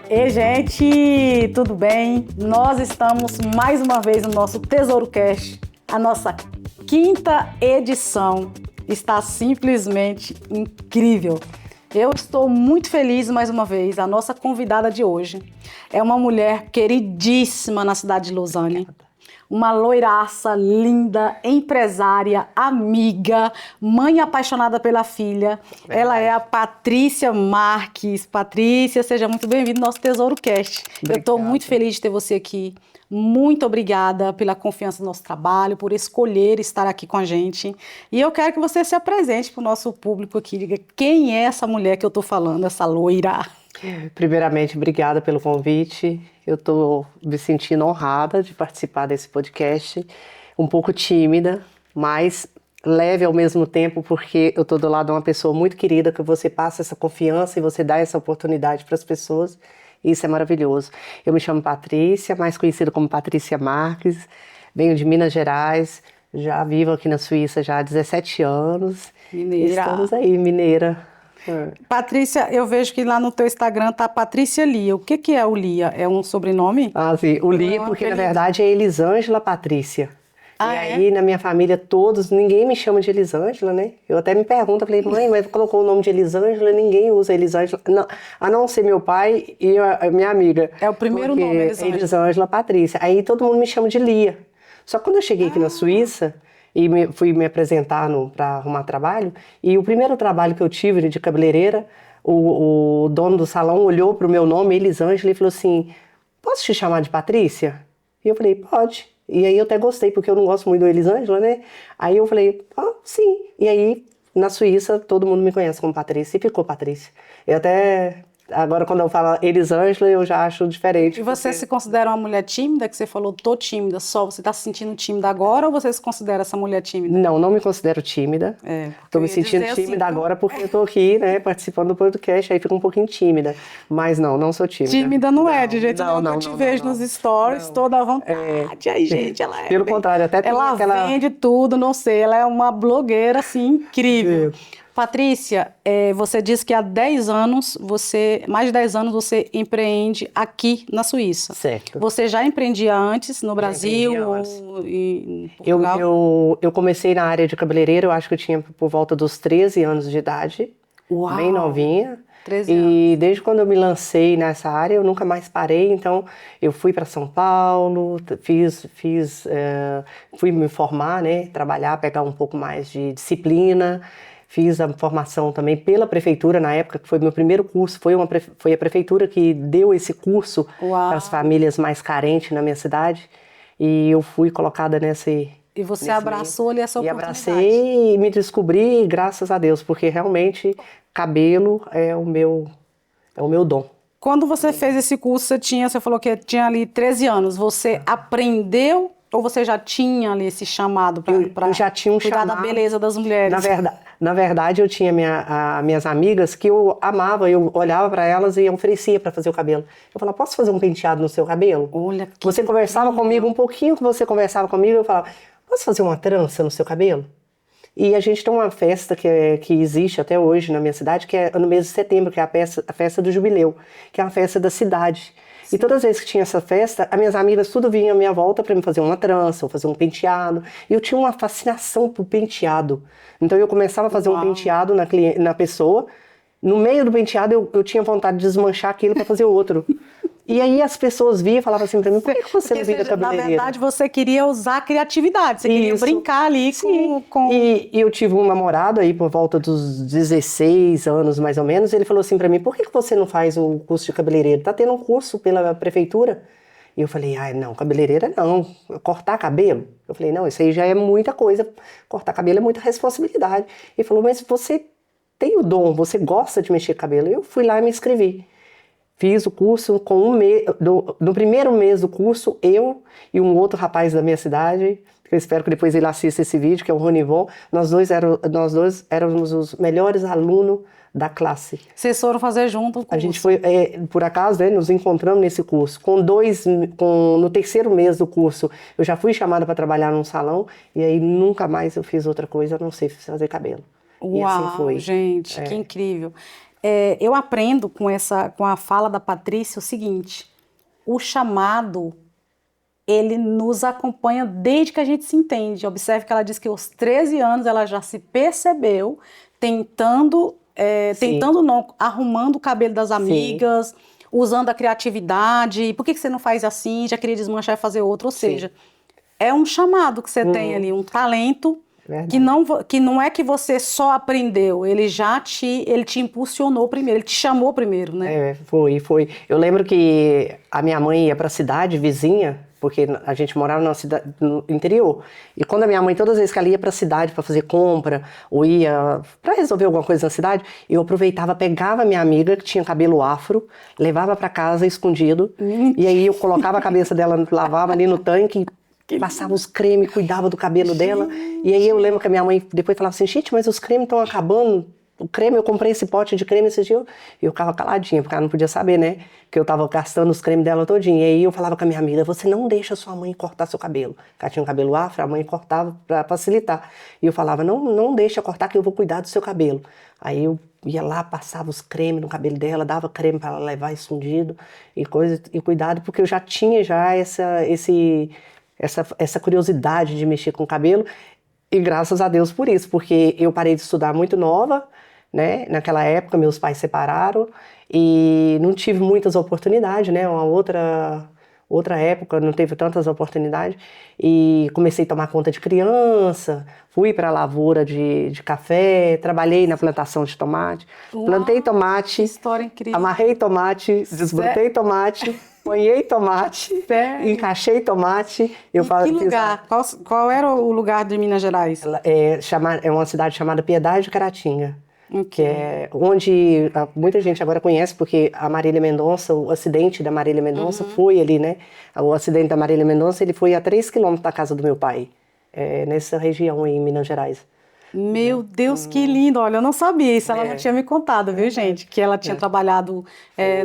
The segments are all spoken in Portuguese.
Ei, gente, tudo bem? Nós estamos mais uma vez no nosso Tesouro Cast, a nossa 5ª edição. Está simplesmente incrível. Eu estou muito feliz mais uma vez. A nossa convidada de hoje é uma mulher queridíssima na cidade de Lausanne. Uma loiraça, linda, empresária, amiga, mãe apaixonada pela filha. Ela é a Patrícia Marques. Patrícia, seja muito bem-vinda ao nosso Tesouro Cast. Eu estou muito feliz de ter você aqui. Muito obrigada pela confiança no nosso trabalho, por escolher estar aqui com a gente. E eu quero que você se apresente para o nosso público aqui. Diga quem é essa mulher que eu estou falando, essa loira. Primeiramente, obrigada pelo convite. Eu estou me sentindo honrada de participar desse podcast. Um pouco tímida, mas leve ao mesmo tempo, porque eu estou do lado de uma pessoa muito querida, que você passa essa confiança e você dá essa oportunidade para as pessoas. Isso é maravilhoso. Eu me chamo Patrícia, mais conhecida como Patrícia Marques. Venho de Minas Gerais, já vivo aqui na Suíça já há 17 anos. Mineira. Estamos aí, mineira. Patrícia, eu vejo que lá no teu Instagram tá Patrícia Lia. O que é o Lia? É um sobrenome? Ah, sim. O Lia, porque na verdade é Elisângela Patrícia. E aí, na minha família, todos, ninguém me chama de Elisângela, né? Eu até me pergunto, eu falei, mãe, mas colocou o nome de Elisângela, ninguém usa Elisângela. Não, a não ser meu pai e a minha amiga. É o primeiro nome, Elisângela. Elisângela Patrícia. Aí todo mundo me chama de Lia. Só que quando eu cheguei aqui na Suíça e fui me apresentar para arrumar trabalho, e o primeiro trabalho que eu tive de cabeleireira, o dono do salão olhou pro meu nome, Elisângela, e falou assim, posso te chamar de Patrícia? E eu falei, pode. E aí eu até gostei, porque eu não gosto muito do Elisângela, né? Aí eu falei, sim. E aí, na Suíça, todo mundo me conhece como Patrícia, e ficou Patrícia. Eu até, agora quando eu falo Elisângela, eu já acho diferente. E você se considera uma mulher tímida, que você falou, tô tímida, só você tá se sentindo tímida agora, ou você se considera essa mulher tímida? Não me considero tímida. Tô me sentindo tímida assim, agora porque eu tô aqui, né, participando do podcast, aí fico um pouquinho tímida. Mas não sou tímida. Tímida não é, de jeito nenhum, eu te vejo nos stories, toda à vontade. Aí, gente, ela é... Pelo contrário, até tem ela vende tudo, não sei, ela é uma blogueira, assim, incrível. Patrícia, você disse que há 10 anos, mais de 10 anos você empreende aqui na Suíça. Certo. Você já empreendia antes no Brasil ou em Portugal? Eu comecei na área de cabeleireiro, eu acho que eu tinha por volta dos 13 anos de idade. Uau! Bem novinha. 13 anos. E desde quando eu me lancei nessa área, eu nunca mais parei. Então, eu fui para São Paulo, fui me formar, né, trabalhar, pegar um pouco mais de disciplina. Fiz a formação também pela prefeitura, na época, que foi meu primeiro curso. Foi a prefeitura que deu esse curso para as famílias mais carentes na minha cidade. E eu fui colocada nesse... E você abraçou ali essa oportunidade. E abracei e me descobri, graças a Deus, porque realmente cabelo é o meu dom. Quando você fez esse curso, você falou que tinha ali 13 anos. Você aprendeu ou você já tinha ali esse chamado para cuidar da beleza das mulheres? Na verdade, eu tinha minhas amigas que eu amava, eu olhava para elas e oferecia para fazer o cabelo. Eu falava, posso fazer um penteado no seu cabelo? Olha, que você conversava comigo, um pouquinho que você conversava comigo, eu falava, posso fazer uma trança no seu cabelo? E a gente tem uma festa que existe até hoje na minha cidade, que é no mês de setembro, que é a festa do Jubileu, que é uma festa da cidade. Sim. E todas as vezes que tinha essa festa, as minhas amigas tudo vinham à minha volta para me fazer uma trança, ou fazer um penteado. E eu tinha uma fascinação por penteado. Então eu começava a fazer um penteado na pessoa. No meio do penteado eu tinha vontade de desmanchar aquilo para fazer outro. E aí as pessoas viam e falavam assim pra mim, por que você não vira cabeleireira? Na verdade, você queria usar a criatividade, você queria brincar ali com... E eu tive um namorado aí por volta dos 16 anos, mais ou menos, ele falou assim pra mim, por que você não faz um curso de cabeleireiro? Tá tendo um curso pela prefeitura? E eu falei, não, cabeleireira não, cortar cabelo? Eu falei, não, isso aí já é muita coisa, cortar cabelo é muita responsabilidade. Ele falou, mas você tem o dom, você gosta de mexer cabelo? Eu fui lá e me inscrevi. Fiz o curso com no primeiro mês do curso, eu e um outro rapaz da minha cidade, que eu espero que depois ele assista esse vídeo, que é o Ronivon, nós dois éramos os melhores alunos da classe. Vocês foram fazer junto o curso? A gente foi, por acaso, né, nos encontramos nesse curso. No terceiro mês do curso, eu já fui chamada para trabalhar num salão, e aí nunca mais eu fiz outra coisa, a não ser fazer cabelo. E assim Uau, foi. gente, que incrível. Eu aprendo com a fala da Patrícia o seguinte: o chamado, ele nos acompanha desde que a gente se entende. Observe que ela diz que aos 13 anos ela já se percebeu tentando não, arrumando o cabelo das amigas, usando a criatividade. Por que você não faz assim? Já queria desmanchar e fazer outro. Ou seja, é um chamado que você tem ali, um talento que não é que você só aprendeu, ele te impulsionou primeiro, ele te chamou primeiro, né? Foi. Eu lembro que a minha mãe ia para a cidade vizinha, porque a gente morava numa cidade, no interior. E quando a minha mãe, todas as vezes que ela ia para a cidade para fazer compra, ou ia para resolver alguma coisa na cidade, eu aproveitava, pegava a minha amiga, que tinha cabelo afro, levava para casa escondido, e aí eu colocava a cabeça dela, lavava ali no tanque, passava os cremes, cuidava do cabelo dela. E aí eu lembro que a minha mãe depois falava assim, gente, mas os cremes estão acabando. O creme, eu comprei esse pote de creme esse dia. E eu ficava caladinha, porque ela não podia saber, né? Que eu tava gastando os cremes dela todinho. E aí eu falava com a minha amiga, você não deixa sua mãe cortar seu cabelo. Porque ela tinha um cabelo afro, a mãe cortava pra facilitar. E eu falava, não deixa cortar que eu vou cuidar do seu cabelo. Aí eu ia lá, passava os cremes no cabelo dela, dava creme para ela levar escondido e cuidado, porque eu já tinha essa curiosidade de mexer com o cabelo, e graças a Deus por isso, porque eu parei de estudar muito nova, né? Naquela época meus pais separaram e não tive muitas oportunidades, né? Uma outra época não teve tantas oportunidades, e comecei a tomar conta de criança, fui para a lavoura de café, trabalhei na plantação de tomate, plantei tomate, que história incrível. Amarrei tomate, desbrotei tomate, ponhei tomate, encaixei tomate. Que lugar? Qual era o lugar de Minas Gerais? É uma cidade chamada Piedade de Caratinga. Que é onde muita gente agora conhece, porque a Marília Mendonça, o acidente da Marília Mendonça foi ali, né? O acidente da Marília Mendonça, ele foi a 3 quilômetros da casa do meu pai, nessa região aí, em Minas Gerais. Meu Deus, que lindo! Olha, eu não sabia isso, ela não tinha me contado, viu, gente? Que ela tinha trabalhado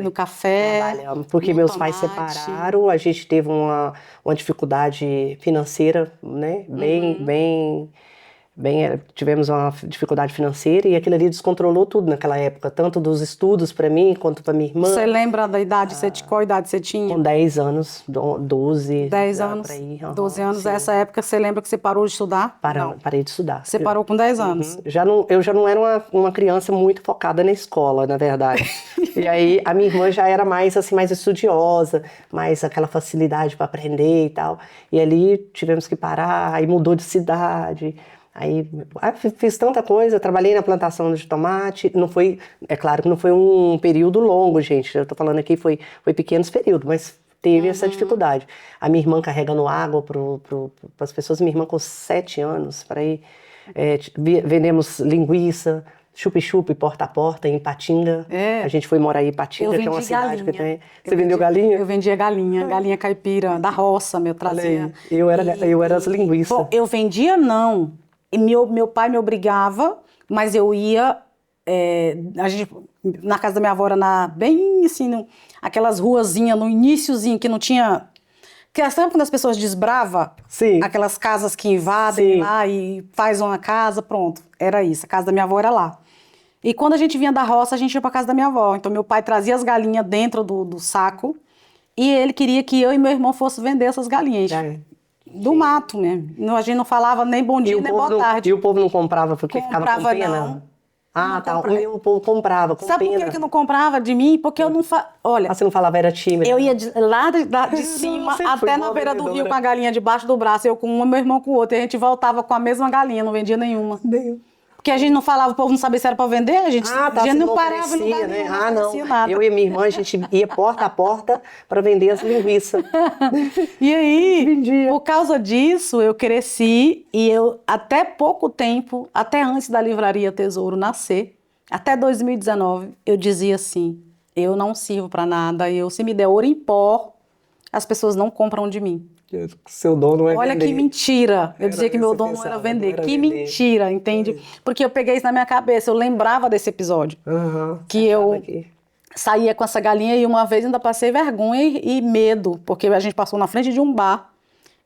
no café. Trabalhamos, porque meus pais separaram, a gente teve uma dificuldade financeira, né? Tivemos uma dificuldade financeira e aquilo ali descontrolou tudo naquela época, tanto dos estudos para mim quanto para minha irmã. Você lembra da idade? Qual idade você tinha? Com 10 anos, 12. 10 anos, 12 anos. Sim. Essa época você lembra que você parou de estudar? Parei de estudar. Você parou com 10 anos? Eu já não era uma criança muito focada na escola, na verdade. E aí a minha irmã já era mais estudiosa, mais aquela facilidade para aprender e tal. E ali tivemos que parar, aí mudou de cidade. Aí fiz tanta coisa, trabalhei na plantação de tomate, é claro que não foi um período longo, gente, eu tô falando aqui, foi pequenos períodos, mas teve essa dificuldade. A minha irmã carregando água para as pessoas, minha irmã com 7 anos, para ir, vendemos linguiça, chup-chup, porta a porta, em Ipatinga. A gente foi morar em Ipatinga, que é uma cidade que tem... Você vendeu galinha? Eu vendia galinha caipira, da roça, eu trazia. Eu era as linguiças. Bom, eu vendia não. E meu pai me obrigava, mas eu ia, na casa da minha avó era bem assim, aquelas ruazinhas no iniciozinho que não tinha... Sabe quando as pessoas desbravam? Sim. Aquelas casas que invadem lá e faz uma casa, pronto. Era isso, a casa da minha avó era lá. E quando a gente vinha da roça, a gente ia pra casa da minha avó. Então meu pai trazia as galinhas dentro do saco e ele queria que eu e meu irmão fosse vender essas galinhas. Do mato mesmo. A gente não falava nem bom dia, nem boa tarde. E o povo não comprava porque ficava com pena? Não. O povo comprava com pena. Sabe por que não comprava de mim? Porque eu não Olha... Você não falava, era tímida. Eu ia lá de cima até na beira do rio com a galinha debaixo do braço, eu com uma, meu irmão com outra. E a gente voltava com a mesma galinha, não vendia nenhuma. Porque a gente não falava, o povo não sabia se era pra vender, a gente não parava em lugar nenhum, não oferecia nada. Eu e minha irmã, a gente ia porta a porta para vender as linguiças. E aí, por causa disso, eu cresci e eu, até pouco tempo, até antes da Livraria Tesouro nascer, até 2019, eu dizia assim, eu não sirvo para nada, se me der ouro em pó, as pessoas não compram de mim. Seu dom não é Olha vender. Que mentira. Eu dizia que meu dom não era vender. Que mentira, entende? Porque eu peguei isso na minha cabeça. Eu lembrava desse episódio. Que eu saía com essa galinha e uma vez ainda passei vergonha e medo. Porque a gente passou na frente de um bar.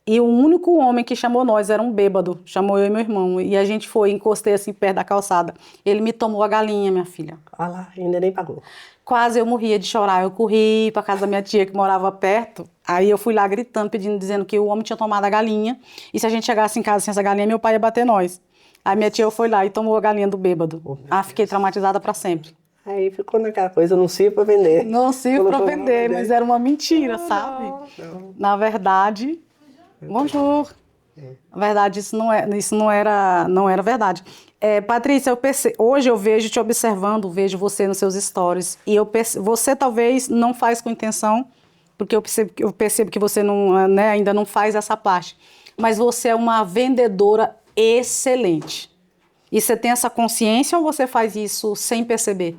E o único homem que chamou nós era um bêbado, chamou eu e meu irmão. E a gente foi, encostei assim perto da calçada. Ele me tomou a galinha, minha filha. Ah lá, ainda nem pagou. Quase eu morria de chorar. Eu corri para casa da minha tia que morava perto. Aí eu fui lá gritando, pedindo, dizendo que o homem tinha tomado a galinha. E se a gente chegasse em casa sem essa galinha, meu pai ia bater nós. Aí minha tia foi lá e tomou a galinha do bêbado. Fiquei traumatizada para sempre. Aí ficou naquela coisa, não sirvo para vender. Não sirvo para vender, mas era uma mentira, sabe? Não. Na verdade, bonjour. Na verdade, isso não era verdade. Patrícia, hoje eu vejo te observando, vejo você nos seus stories. E você talvez não faz com intenção, porque eu percebo que você não, né, ainda não faz essa parte. Mas você é uma vendedora excelente. E você tem essa consciência ou você faz isso sem perceber?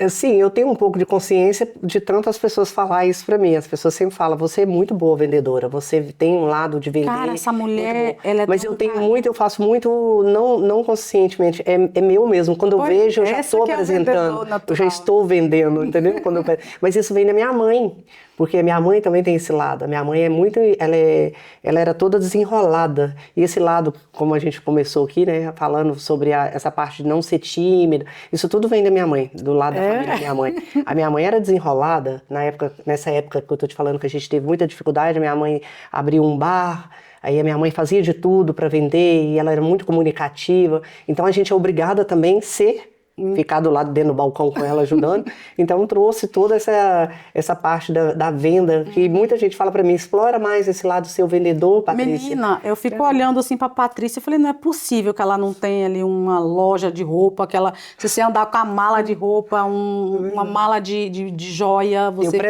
Sim, eu tenho um pouco de consciência de tanto as pessoas falar isso pra mim. As pessoas sempre falam, você é muito boa vendedora, você tem um lado de vender. Cara, essa mulher, ela é Mas eu tenho muito, eu faço muito, não conscientemente, é meu mesmo. Quando eu vejo, eu já estou apresentando, eu já estou vendendo, entendeu? Mas isso vem da minha mãe, porque a minha mãe também tem esse lado. A minha mãe é muito, ela era toda desenrolada. E esse lado, como a gente começou aqui, né, falando sobre essa parte de não ser tímida, isso tudo vem da minha mãe, do lado da família da minha mãe. A minha mãe era desenrolada, nessa época que eu tô te falando que a gente teve muita dificuldade, a minha mãe abriu um bar, aí a minha mãe fazia de tudo para vender e ela era muito comunicativa. Então a gente é obrigada também a ficar do lado dentro do balcão com ela ajudando. Então trouxe toda essa parte da venda, que muita gente fala para mim, explora mais esse lado seu vendedor, Patrícia. Menina, eu fico olhando assim pra Patrícia e falei, não é possível que ela não tenha ali uma loja de roupa, se você andar com a mala de roupa, uma mala de joia, você... Eu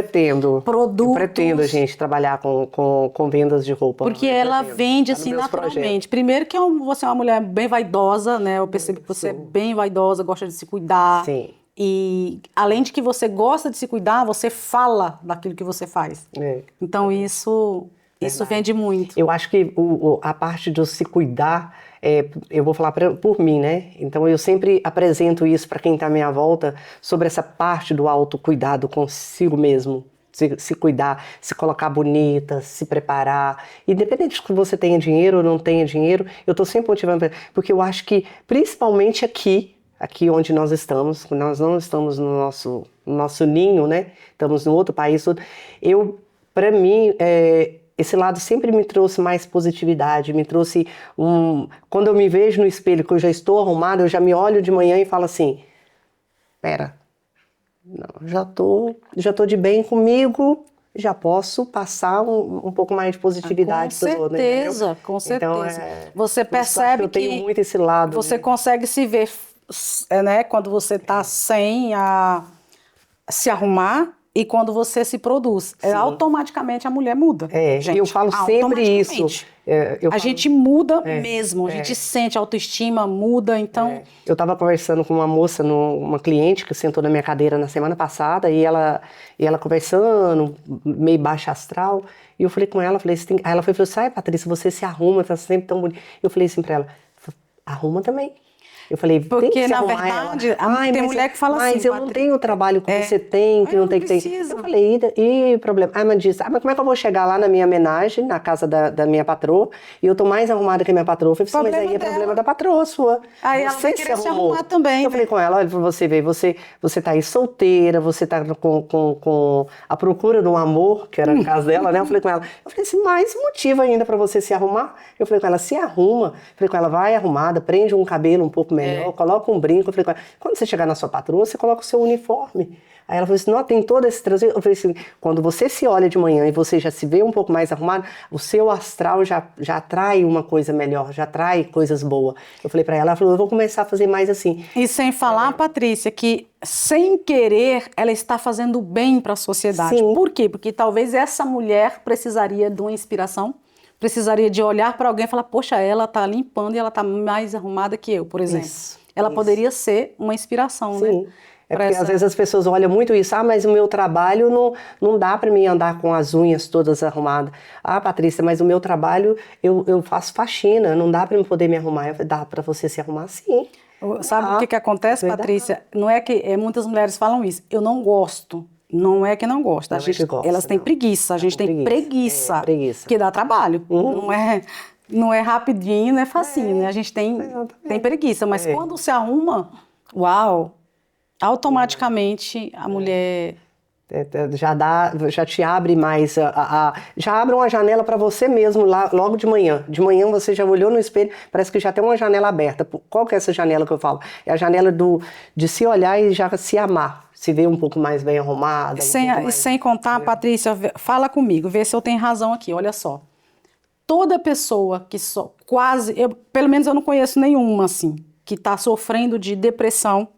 pretendo, gente, trabalhar com vendas de roupa. Porque ela vende assim naturalmente. Primeiro que você é uma mulher bem vaidosa, né? Eu percebo que você é bem vaidosa, gosta de se cuidar. Sim. E além de que você gosta de se cuidar, você fala daquilo que você faz. Então isso vende muito. Eu acho que a parte de se cuidar, eu vou falar por mim, né? Então eu sempre apresento isso para quem está à minha volta, sobre essa parte do autocuidado consigo mesmo. Se cuidar, se colocar bonita, se preparar. Independente de que você tenha dinheiro ou não tenha dinheiro, eu estou sempre motivando, porque eu acho que, principalmente aqui onde nós não estamos no nosso ninho, né? Estamos em outro país. Para mim, esse lado sempre me trouxe mais positividade, me trouxe quando eu me vejo no espelho, que eu já estou arrumada, eu já me olho de manhã e falo assim, pera, não, já tô de bem comigo, já posso passar um pouco mais de positividade para os outros. Com certeza. Então, você percebe eu tenho muito esse lado. Você consegue se ver, né, quando você está sem se arrumar e quando você se produz. Automaticamente a mulher muda. Gente, eu falo sempre isso. A gente muda mesmo, a gente sente, a autoestima muda, então... Eu estava conversando com uma moça, uma cliente que sentou na minha cadeira na semana passada, e ela conversando, meio baixa astral, e eu falei com ela, aí ela falou assim, ai Patrícia, você se arruma, tá sempre tão bonita. Eu falei assim pra ela, arruma também. Eu falei, porque tem que se na arrumar. verdade, tem mulher que fala assim, mas eu não tenho o trabalho que você tem, que não tem que ter. Eu falei, e problema? Mas disse, mas como é que eu vou chegar lá na minha homenagem, na casa da minha patroa, e eu tô mais arrumada que a minha patroa? Eu falei, mas aí é problema da patroa sua. Aí ela vai querer se arrumar também. Eu falei com ela, olha, pra você ver, você tá aí solteira, você tá com a procura de um amor, que era o caso dela, né? Eu falei com ela, mais motivo ainda pra você se arrumar. Eu falei com ela, se arruma. Eu falei com ela, vai arrumada, prende um cabelo um pouco melhor, coloca um brinco. Eu falei com ela, quando você chegar na sua patroa, você coloca o seu uniforme. Aí ela falou assim, não, tem todo esse trânsito. Eu falei assim, quando você se olha de manhã e você já se vê um pouco mais arrumado, o seu astral já atrai uma coisa melhor, já atrai coisas boas. Eu falei pra ela falou, eu vou começar a fazer mais assim. E sem falar, Patrícia, que sem querer ela está fazendo bem para a sociedade. Sim. Por quê? Porque talvez essa mulher precisaria de uma inspiração, precisaria de olhar para alguém e falar, poxa, ela tá limpando e ela tá mais arrumada que eu, por exemplo. Ela poderia ser uma inspiração, Sim. né? Porque às vezes as pessoas olham muito isso, mas o meu trabalho não dá para mim andar com as unhas todas arrumadas. Ah, Patrícia, mas o meu trabalho, eu faço faxina, não dá para eu poder me arrumar. Eu falei, dá para você se arrumar sim. Sabe o que acontece, Patrícia? Não é que muitas mulheres falam isso, eu não gosto. Não é que não gosta, Não é que gosta, elas têm não. preguiça, a gente tem preguiça, preguiça. que dá trabalho. Não é rapidinho, não é facinho, né? A gente tem preguiça, mas quando se arruma, uau, automaticamente a mulher... Já te abre mais, já abre uma janela para você mesmo lá, logo de manhã. De manhã você já olhou no espelho, parece que já tem uma janela aberta. Qual que é essa janela que eu falo? É a janela de se olhar e já se amar, se ver um pouco mais bem arrumada. Sem contar, Patrícia, fala comigo, vê se eu tenho razão aqui, olha só. Toda pessoa que pelo menos eu não conheço nenhuma assim, que está sofrendo de depressão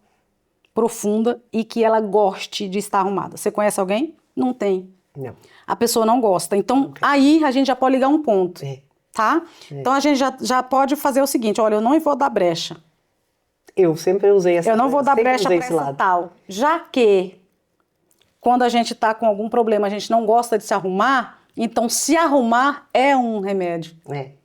profunda e que ela goste de estar arrumada. Você conhece alguém? Não tem. Não. A pessoa não gosta. Então, aí a gente já pode ligar um ponto, tá? Então, a gente já pode fazer o seguinte, olha, eu não vou dar brecha. Eu sempre usei essa... Eu não vou dar brecha para essa tal. Já que, quando a gente está com algum problema, a gente não gosta de se arrumar, então se arrumar é um remédio.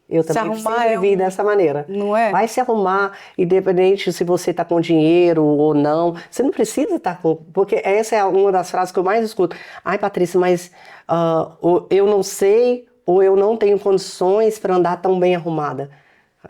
Eu também sempre vi dessa maneira. Não é? Vai se arrumar, independente se você está com dinheiro ou não. Você não precisa estar com... Porque essa é uma das frases que eu mais escuto. Ai, Patrícia, mas eu não sei ou eu não tenho condições para andar tão bem arrumada.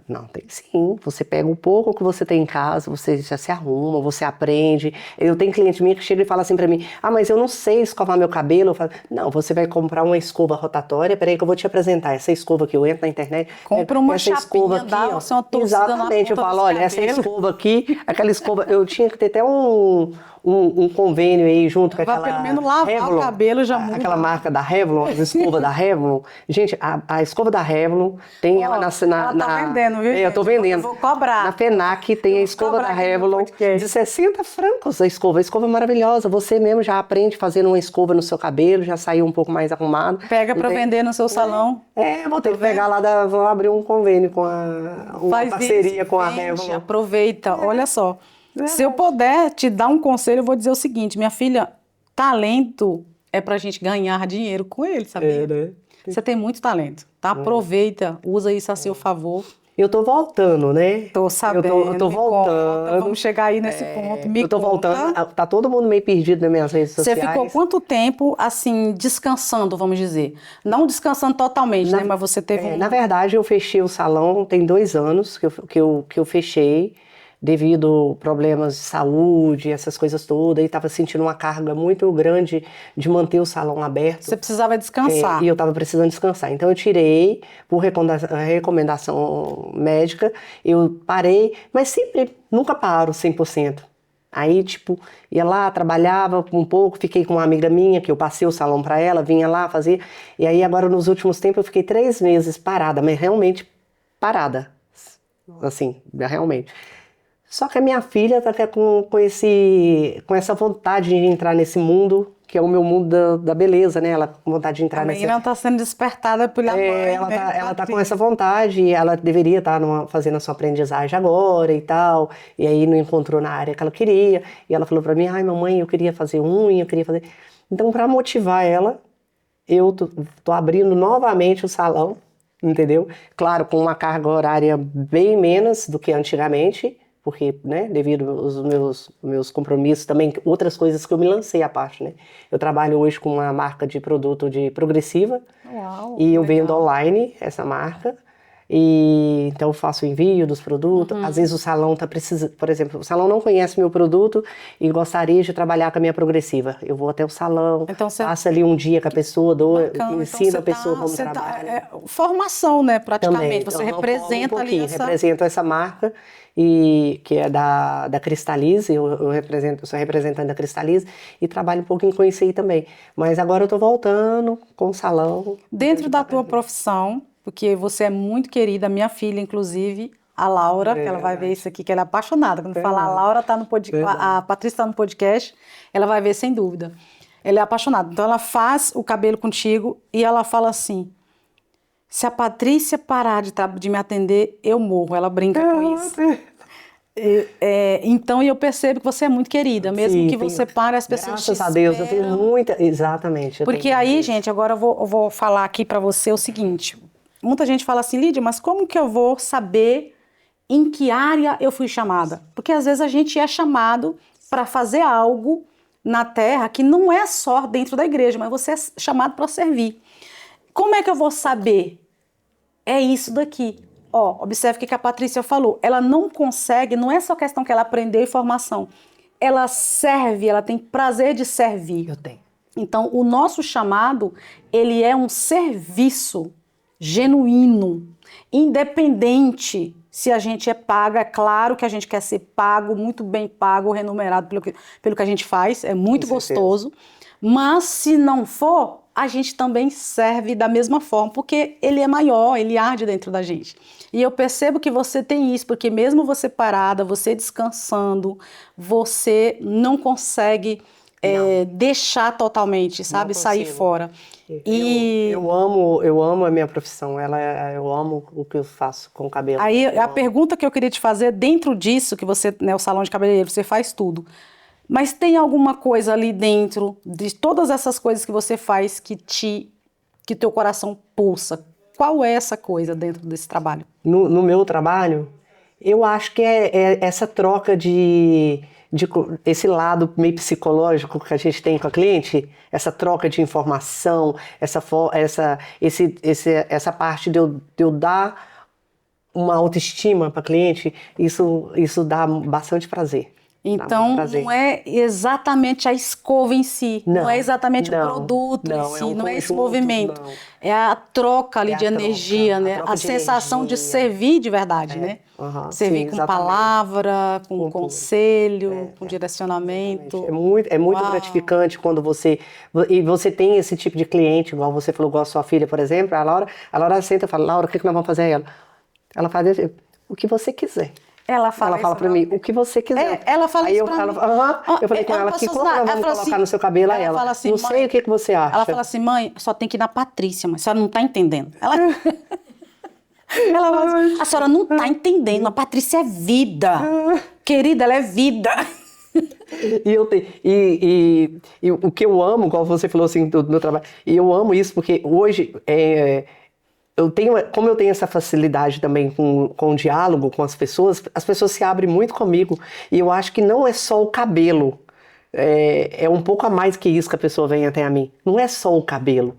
Não, tem sim. Você pega um pouco que você tem em casa, você já se arruma, você aprende. Eu tenho cliente minha que chega e fala assim pra mim, mas eu não sei escovar meu cabelo. Eu falo, não, você vai comprar uma escova rotatória, peraí que eu vou te apresentar. Essa escova que eu entro na internet. Compra uma essa escova aqui, dá você uma torcida na ponta. Exatamente, eu falo, olha, essa escova aqui, aquela escova, eu tinha que ter até um convênio aí junto com aquela... Pelo menos lavar Revlon, o cabelo já muda. Aquela marca da Revlon, a escova da Revlon. Gente, a escova da Revlon tem ela ela tá vendendo, viu? Eu tô vendendo. Eu vou cobrar. Na FENAC tem a escova da Revlon de 60 francos a escova. A escova é maravilhosa. Você mesmo já aprende fazendo uma escova no seu cabelo, já saiu um pouco mais arrumado. Pega pra vender no seu salão. Eu vou ter que pegar lá, vou abrir um convênio com uma parceria com a Revlon. Aproveita, olha só. Se eu puder te dar um conselho, eu vou dizer o seguinte, minha filha, talento é pra gente ganhar dinheiro com ele, sabia? Né? Você tem muito talento, tá? Aproveita, usa isso a seu favor. Eu tô voltando, né? Tô sabendo. Eu tô voltando. Conta, vamos chegar aí nesse ponto. Eu tô voltando. Tá todo mundo meio perdido nas minhas redes sociais. Você ficou quanto tempo, assim, descansando, vamos dizer? Não descansando totalmente, né? Mas você teve Na verdade, eu fechei o salão, tem 2 anos que eu fechei, devido a problemas de saúde, essas coisas todas, e estava sentindo uma carga muito grande de manter o salão aberto. Você precisava descansar. E eu estava precisando descansar. Então eu tirei, por recomendação médica, eu parei, mas sempre, nunca paro 100%. Aí, tipo, ia lá, trabalhava um pouco, fiquei com uma amiga minha, que eu passei o salão para ela, vinha lá fazer, e aí agora nos últimos tempos eu fiquei 3 meses parada, mas realmente parada, assim, realmente. Só que a minha filha tá até com essa vontade de entrar nesse mundo, que é o meu mundo da beleza, né? Ela com vontade de entrar nessa... A menina tá sendo despertada pela mãe, ela tá com essa vontade, ela deveria estar fazendo a sua aprendizagem agora e tal, e aí não encontrou na área que ela queria, e ela falou pra mim, ai mamãe, eu queria fazer unha, eu queria fazer... Então, pra motivar ela, eu tô abrindo novamente o salão, entendeu? Claro, com uma carga horária bem menos do que antigamente, porque, né, devido aos meus compromissos, também outras coisas que eu me lancei à parte, né. Eu trabalho hoje com uma marca de produto de progressiva. Uau, e eu vendo online essa marca, e então eu faço o envio dos produtos. Às vezes o salão tá precisando, por exemplo, o salão não conhece meu produto e gostaria de trabalhar com a minha progressiva. Eu vou até o salão, então, passo ali um dia com a pessoa, ensino então, a pessoa como trabalha. Formação, né, praticamente, também. Você representa ali essa... Represento essa marca, e que é da Cristalize, eu sou representante da Cristalize e trabalho um pouquinho com isso aí também. Mas agora eu tô voltando com o salão. Dentro da tua profissão, porque você é muito querida, minha filha, inclusive, a Laura, que ela vai ver isso aqui, que ela é apaixonada. Quando fala a Laura tá no podcast, a Patrícia tá no podcast, ela vai ver sem dúvida. Ela é apaixonada. Então ela faz o cabelo contigo e ela fala assim, se a Patrícia parar de me atender, eu morro. Ela brinca com isso. Então eu percebo que você é muito querida, mesmo que você pare, as pessoas graças a Deus, eu tenho muita... Exatamente. Porque aí, gente, agora eu vou falar aqui pra você o seguinte. Muita gente fala assim, Lídia, mas como que eu vou saber em que área eu fui chamada? Porque às vezes a gente é chamado para fazer algo, na terra que não é só dentro da igreja, mas você é chamado para servir. Como é que eu vou saber? É isso daqui. Ó, observe o que a Patrícia falou. Ela não consegue, não é só questão que ela aprendeu informação. Ela serve, ela tem prazer de servir. Eu tenho. Então, o nosso chamado, ele é um serviço genuíno, independente se a gente é pago. É claro que a gente quer ser pago, muito bem pago, remunerado pelo que a gente faz, é muito gostoso. Mas se não for, a gente também serve da mesma forma, porque ele é maior, ele arde dentro da gente. E eu percebo que você tem isso, porque mesmo você parada, você descansando, você não consegue deixar totalmente, sabe? Sair fora. Eu amo a minha profissão, eu amo o que eu faço com o cabelo. Aí a pergunta que eu queria te fazer, dentro disso, que você, né, o salão de cabeleireiro, você faz tudo. Mas tem alguma coisa ali dentro de todas essas coisas que você faz que teu coração pulsa? Qual é essa coisa dentro desse trabalho? No meu trabalho, eu acho que é essa troca de esse lado meio psicológico que a gente tem com a cliente, essa troca de informação, essa parte de eu dar uma autoestima para a cliente, isso dá bastante prazer. Então, não é exatamente a escova em si, não é exatamente o produto em si, não é esse movimento. Não. É a troca ali de energia, né? A sensação de servir de verdade, né? Servir com palavra, com conselho, com direcionamento. É muito gratificante quando você tem esse tipo de cliente, igual você falou, igual a sua filha, por exemplo. A Laura senta e fala: Laura, o que nós vamos fazer? Ela faz assim, o que você quiser. Ela fala pra mim, o que você quiser. Ela fala aí isso pra mim. Eu falei com ela, que como nós vamos colocar no seu cabelo? Ela fala assim, não sei o que você acha. Ela fala assim, mãe, só tem que ir na Patrícia, mas a senhora não tá entendendo. Ela fala assim, a senhora não tá entendendo, a Patrícia é vida. Querida, ela é vida. E o que eu amo, como você falou assim, do meu trabalho, e eu amo isso porque hoje... como eu tenho essa facilidade também com o diálogo com as pessoas se abrem muito comigo. E eu acho que não é só o cabelo. É um pouco a mais que isso que a pessoa vem até a mim. Não é só o cabelo.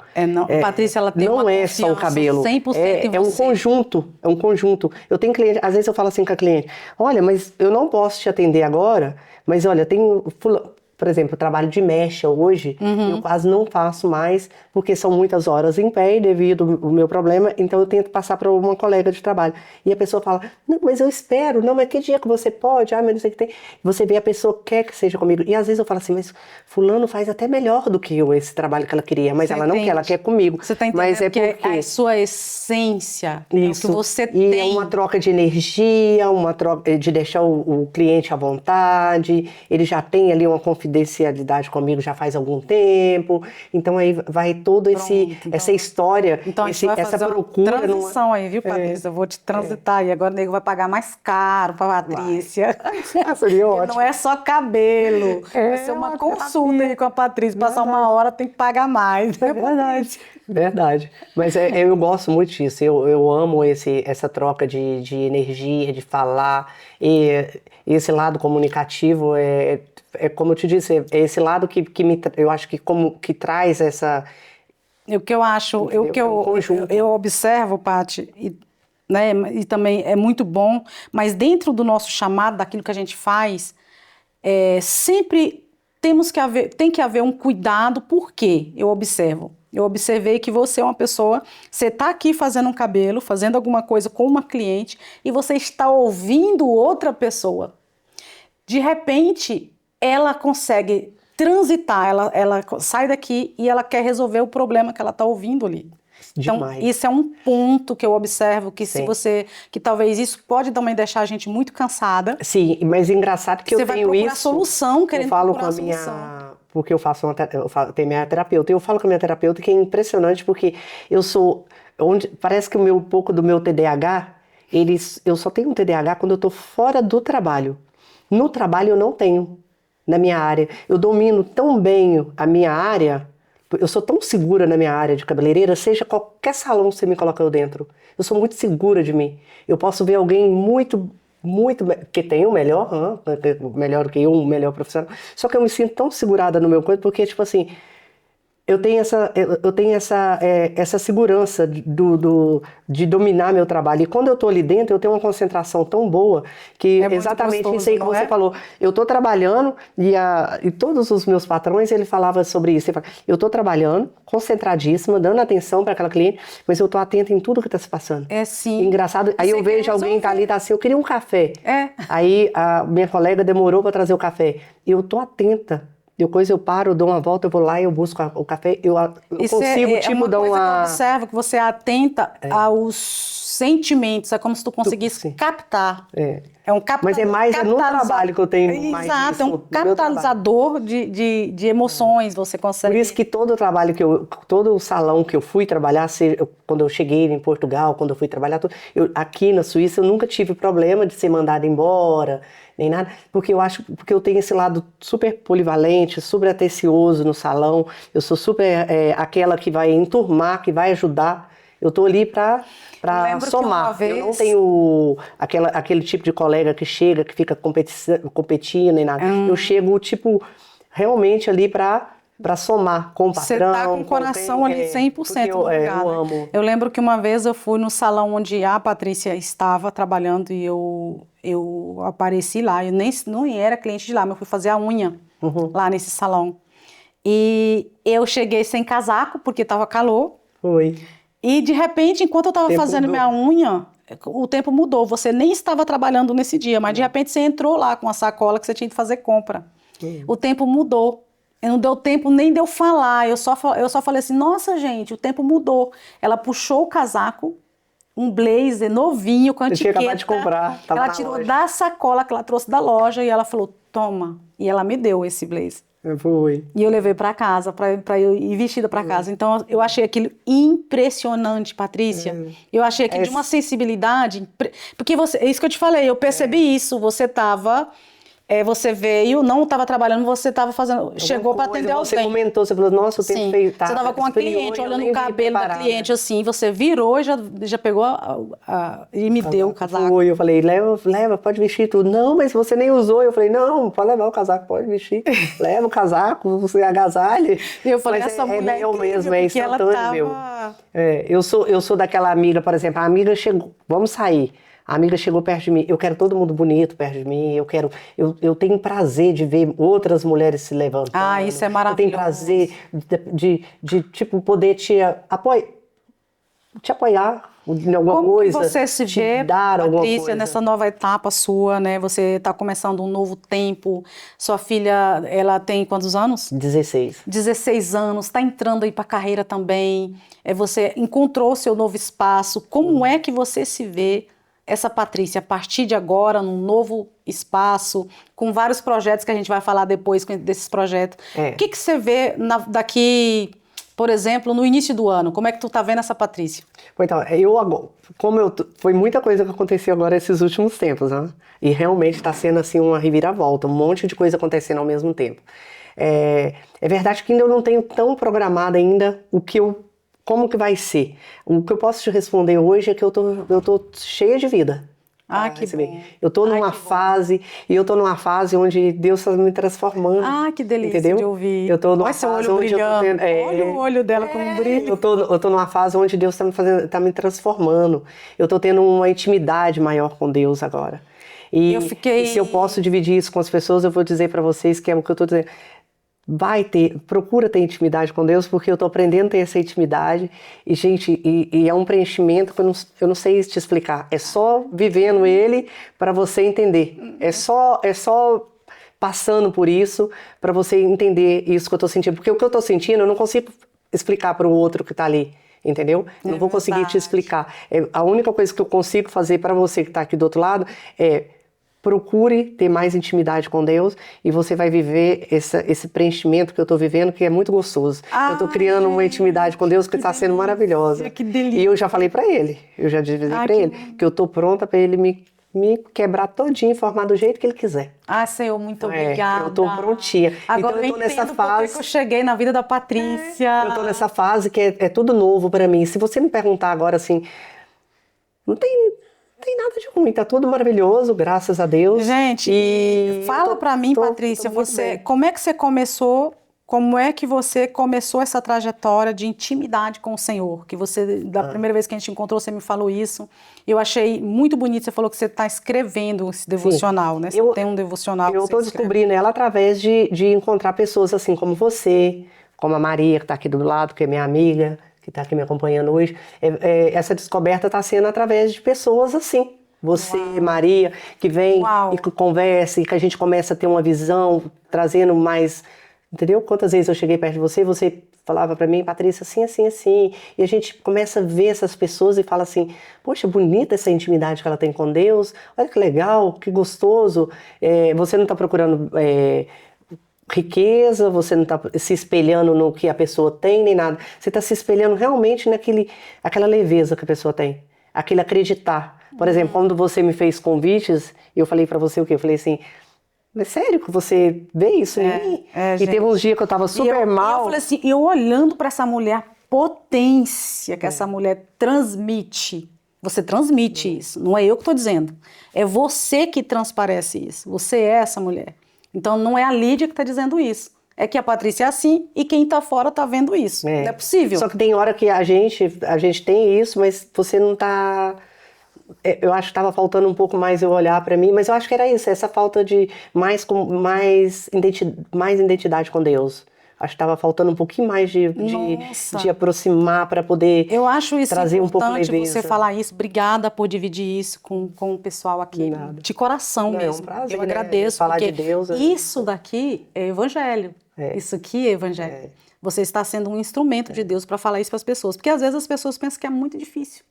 Patrícia, ela tem não é só o cabelo. 100% é um conjunto. É um conjunto. Eu tenho cliente, às vezes eu falo assim com a cliente: olha, mas eu não posso te atender agora, mas olha, tem por exemplo, eu trabalho de mecha hoje, eu quase não faço mais, porque são muitas horas em pé e devido ao meu problema, então eu tento passar para uma colega de trabalho. E a pessoa fala: não, mas eu espero, não, mas que dia que você pode? Mas não sei o que tem. Você vê, a pessoa quer que seja comigo. E às vezes eu falo assim: mas fulano faz até melhor do que eu esse trabalho que ela queria, mas ela não quer, ela quer comigo. Você tá entendendo? Mas é porque a sua essência, isso, é o que você e tem. É uma troca de energia, uma troca de deixar o cliente à vontade, ele já tem ali uma confidencialidade comigo já faz algum tempo, então aí vai toda essa história, então essa procura. Transição aí, viu, Patrícia? Eu vou te transitar aí, agora o nego vai pagar mais caro pra Patrícia. Seria ótimo. Não é só cabelo, vai ser uma consulta aí com a Patrícia, passar uma hora tem que pagar mais. É verdade. Verdade. Mas eu gosto muito disso, eu amo essa troca de energia, de falar, e esse lado comunicativo é como eu te disse, é esse lado que eu acho que traz essa... O que eu acho, eu observo, Paty, né, e também é muito bom, mas dentro do nosso chamado, daquilo que a gente faz, sempre tem que haver um cuidado, porque eu observei que você é uma pessoa, você está aqui fazendo um cabelo, fazendo alguma coisa com uma cliente, e você está ouvindo outra pessoa. De repente, ela consegue transitar, ela sai daqui e ela quer resolver o problema que ela está ouvindo ali. Demais. Então, isso é um ponto que eu observo, que que talvez isso pode também deixar a gente muito cansada. Sim, mas engraçado que eu tenho isso... Você vai procurar solução, querendo procurar solução. Porque eu tenho minha terapeuta, e eu falo com a minha terapeuta que é impressionante, porque parece que um pouco do meu TDAH, eu só tenho um TDAH quando eu estou fora do trabalho. No trabalho eu não tenho, na minha área. Eu domino tão bem a minha área, eu sou tão segura na minha área de cabeleireira, seja qualquer salão que você me coloca eu dentro. Eu sou muito segura de mim. Eu posso ver alguém muito que tem o melhor, melhor do que eu, um melhor profissional. Só que eu me sinto tão segurada no meu corpo, porque, tipo assim, eu tenho essa segurança de dominar meu trabalho. E quando eu estou ali dentro, eu tenho uma concentração tão boa que exatamente gostoso, isso aí que não você é? falou. Eu estou trabalhando e todos os meus patrões, ele falava sobre isso. Ele fala, eu estou trabalhando, concentradíssima, dando atenção para aquela cliente, mas eu estou atenta em tudo que está se passando. É sim. Engraçado. Aí eu vejo alguém tá ali, tá assim, eu queria um café. É. Aí a minha colega demorou para trazer o café. Eu tô atenta. Depois eu paro, dou uma volta, eu vou lá e eu busco o café. Eu Isso consigo, tipo, uma dar coisa que eu uma... observo, que você é atenta aos sentimentos, é como se tu conseguisse Sim. captar. É. É um Mas é mais no trabalho que eu tenho mais Exato, isso, é um no meu trabalho. catalisador de emoções, você consegue... Por isso que todo o trabalho todo o salão que eu fui trabalhar, quando eu cheguei em Portugal, quando eu fui trabalhar, aqui na Suíça, eu nunca tive problema de ser mandada embora, nem nada, porque eu tenho esse lado super polivalente, super atencioso no salão, eu sou super aquela que vai enturmar, que vai ajudar, eu tô ali para somar. Eu não tenho aquele tipo de colega que chega, que fica competindo, nem nada. Eu chego, tipo, realmente ali para somar com o patrão. Você tá com o coração ali 100% no lugar, eu amo. Eu lembro que uma vez eu fui no salão onde a Patrícia estava trabalhando e eu apareci lá. Eu não era cliente de lá, mas eu fui fazer a unha lá nesse salão. E eu cheguei sem casaco, porque estava calor. Foi. E de repente, enquanto eu estava fazendo minha unha, o tempo mudou. Você nem estava trabalhando nesse dia, mas de repente você entrou lá com a sacola que você tinha que fazer compra. O tempo mudou. Não deu tempo nem de eu falar. Eu só falei assim, nossa, gente, o tempo mudou. Ela puxou o casaco, um blazer novinho, com a etiqueta. Eu tinha acabado de comprar. Ela tirou da sacola que ela trouxe da loja e ela falou, toma. E ela me deu esse blazer. Foi. E eu levei para casa, para eu ir vestida para casa. Então, eu achei aquilo impressionante, Patrícia. Eu achei aquilo de uma sensibilidade... Porque é isso que eu te falei, eu percebi isso. Você veio, não estava trabalhando, você estava fazendo... Chegou para atender alguém. Você comentou, você falou, nossa, o tempo feio. Você estava com a cliente, olhando o cabelo da cliente, assim, você virou e já pegou e me deu o casaco. Foi, eu falei, leva, pode vestir tudo. Não, mas você nem usou. Eu falei, não, pode levar o casaco, pode vestir. Leva o casaco, você agasalhe. Eu falei, mas essa mulher eu mesmo, é instantâneo meu. Tava... Eu sou daquela amiga, por exemplo, a amiga chegou, vamos sair. A amiga chegou perto de mim, eu quero todo mundo bonito perto de mim, eu tenho prazer de ver outras mulheres se levantando. Ah, isso é maravilhoso. Eu tenho prazer de tipo, poder te apoiar em alguma coisa. Como você se vê, Patrícia, nessa nova etapa sua, né? Você está começando um novo tempo, sua filha, ela tem quantos anos? 16. 16 anos, está entrando aí para a carreira também, você encontrou seu novo espaço, como é que você se vê essa Patrícia, a partir de agora, num novo espaço, com vários projetos que a gente vai falar depois desses projetos. O que você vê daqui, por exemplo, no início do ano? Como é que tu tá vendo essa Patrícia? Então, foi muita coisa que aconteceu agora esses últimos tempos, né? E realmente está sendo assim uma reviravolta, um monte de coisa acontecendo ao mesmo tempo. É verdade que ainda eu não tenho tão programado ainda como que vai ser. O que eu posso te responder hoje é que eu tô cheia de vida. Que bom. Eu tô numa fase, onde Deus está me transformando. Que delícia, entendeu? De ouvir. Eu tô numa fase onde eu tô tendo, olha o olho dela como brilha. Eu tô numa fase onde Deus tá me transformando. Eu tô tendo uma intimidade maior com Deus agora. E se eu posso dividir isso com as pessoas, eu vou dizer para vocês que é o que eu tô dizendo. Procura ter intimidade com Deus, porque eu tô aprendendo a ter essa intimidade e, gente, é um preenchimento que eu não sei te explicar, é só vivendo ele para você entender, é só passando por isso para você entender isso que eu tô sentindo, porque o que eu tô sentindo eu não consigo explicar para o outro que tá ali, entendeu? Não vou conseguir te explicar, a única coisa que eu consigo fazer para você que tá aqui do outro lado é procure ter mais intimidade com Deus e você vai viver esse preenchimento que eu estou vivendo, que é muito gostoso. Eu estou criando uma intimidade com Deus que está sendo maravilhosa. Que delícia. E eu já falei para ele, eu já disse para ele que eu estou pronta para ele me quebrar todinho e formar do jeito que ele quiser. Senhor, muito obrigada. Eu estou prontinha. Agora então, eu tô nessa fase que eu cheguei na vida da Patrícia. Eu estou nessa fase que é tudo novo para mim. Se você me perguntar agora assim, não tem Não tem nada de ruim, tá tudo maravilhoso, graças a Deus. Gente, E fala pra mim, Patrícia, tô muito bem. como é que você começou essa trajetória de intimidade com o Senhor? Que você, da primeira vez que a gente encontrou, você me falou isso. Eu achei muito bonito, você falou que você está escrevendo esse devocional, né? Você tem um devocional que Eu você estou escreve. descobrindo ela através de encontrar pessoas assim como você, como a Maria, que está aqui do lado, que é minha amiga, que está aqui me acompanhando hoje. Essa descoberta está sendo através de pessoas assim. Você, Maria, que vem Uau. e que conversa, e que a gente começa a ter uma visão, trazendo mais. Entendeu? Quantas vezes eu cheguei perto de você, você falava pra mim, Patrícia, assim, assim, assim. E a gente começa a ver essas pessoas e fala assim, poxa, bonita essa intimidade que ela tem com Deus. Olha que legal, que gostoso. Você não está procurando riqueza, você não está se espelhando no que a pessoa tem, nem nada. Você está se espelhando realmente aquela leveza que a pessoa tem. Aquele acreditar. Por exemplo, quando você me fez convites, eu falei pra você o quê? Eu falei assim, é sério que você vê isso em mim? E gente. teve uns dias que eu tava super E eu mal. falei assim, eu olhando para essa mulher, a potência que essa mulher transmite. Você transmite isso, não é eu que estou dizendo. É você que transparece isso. Você é essa mulher. Então não é a Lídia que está dizendo isso. É que a Patrícia é assim e quem está fora está vendo isso. Não é possível. Só que tem hora que a gente tem isso, mas você não tá. Eu acho que estava faltando um pouco mais eu olhar para mim, mas eu acho que era isso, essa falta de mais identidade com Deus. Acho que estava faltando um pouquinho mais de aproximar para poder eu acho isso trazer um pouco de importante leveza. você falar isso. Obrigada por dividir isso com o pessoal aqui. De coração mesmo. É um prazer, eu agradeço. Falar porque de Deus. Isso daqui é evangelho. Isso aqui é evangelho. Você está sendo um instrumento de Deus para falar isso para as pessoas. Porque às vezes as pessoas pensam que é muito difícil.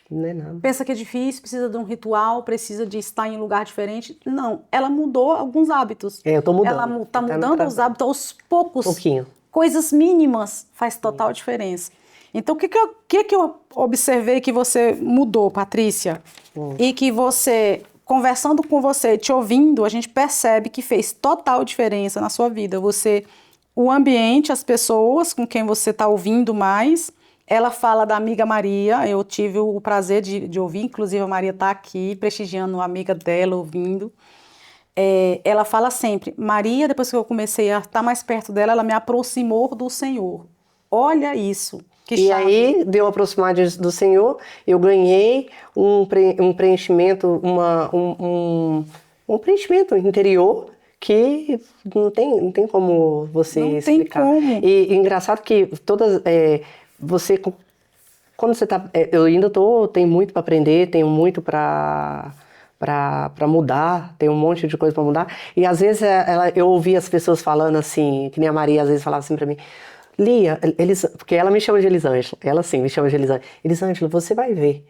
Não é nada. Pensa que é difícil, precisa de um ritual, precisa de estar em um lugar diferente. Não, ela mudou alguns hábitos. Eu tô mudando. Ela está mudando os hábitos aos poucos. Pouquinho. Coisas mínimas faz total diferença. Então, o que eu observei que você mudou, Patrícia? E que você, conversando com você, te ouvindo, a gente percebe que fez total diferença na sua vida. O ambiente, as pessoas com quem você está ouvindo mais. Ela fala da amiga Maria, eu tive o prazer de ouvir, inclusive a Maria está aqui, prestigiando a amiga dela, ouvindo. Ela fala sempre, Maria, depois que eu comecei a estar mais perto dela, ela me aproximou do Senhor. Olha isso, que chave. E aí, deu aproximar do Senhor, eu ganhei um preenchimento, um preenchimento interior que não tem como você explicar. Não tem como. E engraçado que você, quando você tá, eu ainda tenho muito para aprender, tenho muito para mudar, tem um monte de coisa para mudar. E às vezes eu ouvi as pessoas falando assim, que nem a Maria às vezes falava assim para mim, Lia, porque ela me chama de Elisângela, ela sim me chama de Elisângela. Elisângela, você vai ver,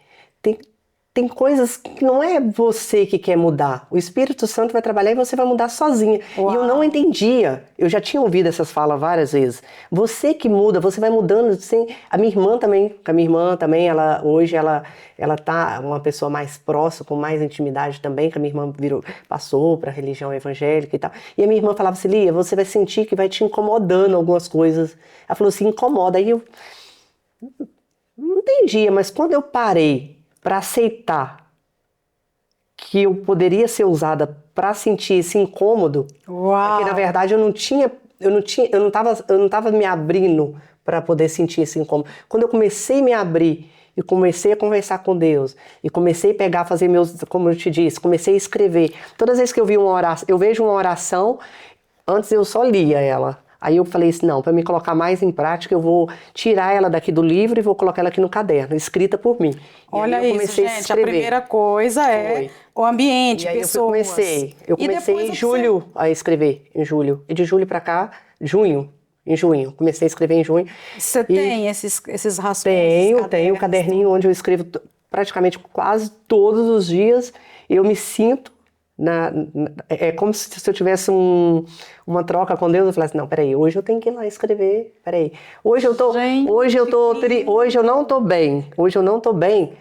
tem coisas que não é você que quer mudar. O Espírito Santo vai trabalhar e você vai mudar sozinha. Uau. E eu não entendia. Eu já tinha ouvido essas falas várias vezes. Você que muda, você vai mudando. Assim. A minha irmã também, hoje ela tá uma pessoa mais próxima, com mais intimidade também, que a minha irmã passou para a religião evangélica e tal. E a minha irmã falava assim, Lia, você vai sentir que vai te incomodando algumas coisas. Ela falou assim, incomoda. Aí eu não entendia, mas quando eu parei para aceitar que eu poderia ser usada para sentir esse incômodo, porque na verdade eu não estava me abrindo para poder sentir esse incômodo. Quando eu comecei a me abrir e comecei a conversar com Deus e comecei a pegar, fazer como eu te disse, comecei a escrever. Todas as vezes que eu vejo uma oração, antes eu só lia ela. Aí eu falei assim, não, para me colocar mais em prática, eu vou tirar ela daqui do livro e vou colocar ela aqui no caderno, escrita por mim. Olha isso, gente, a primeira coisa o ambiente, pessoas. Eu comecei em julho a escrever, em julho. E de julho para cá, em junho, comecei a escrever em junho. Você tem esses rascunhos? Tenho um caderninho onde eu escrevo praticamente quase todos os dias, eu me sinto é como se eu tivesse uma troca com Deus. Eu falasse, não, peraí, hoje eu tenho que ir lá escrever, peraí. Hoje eu não tô bem,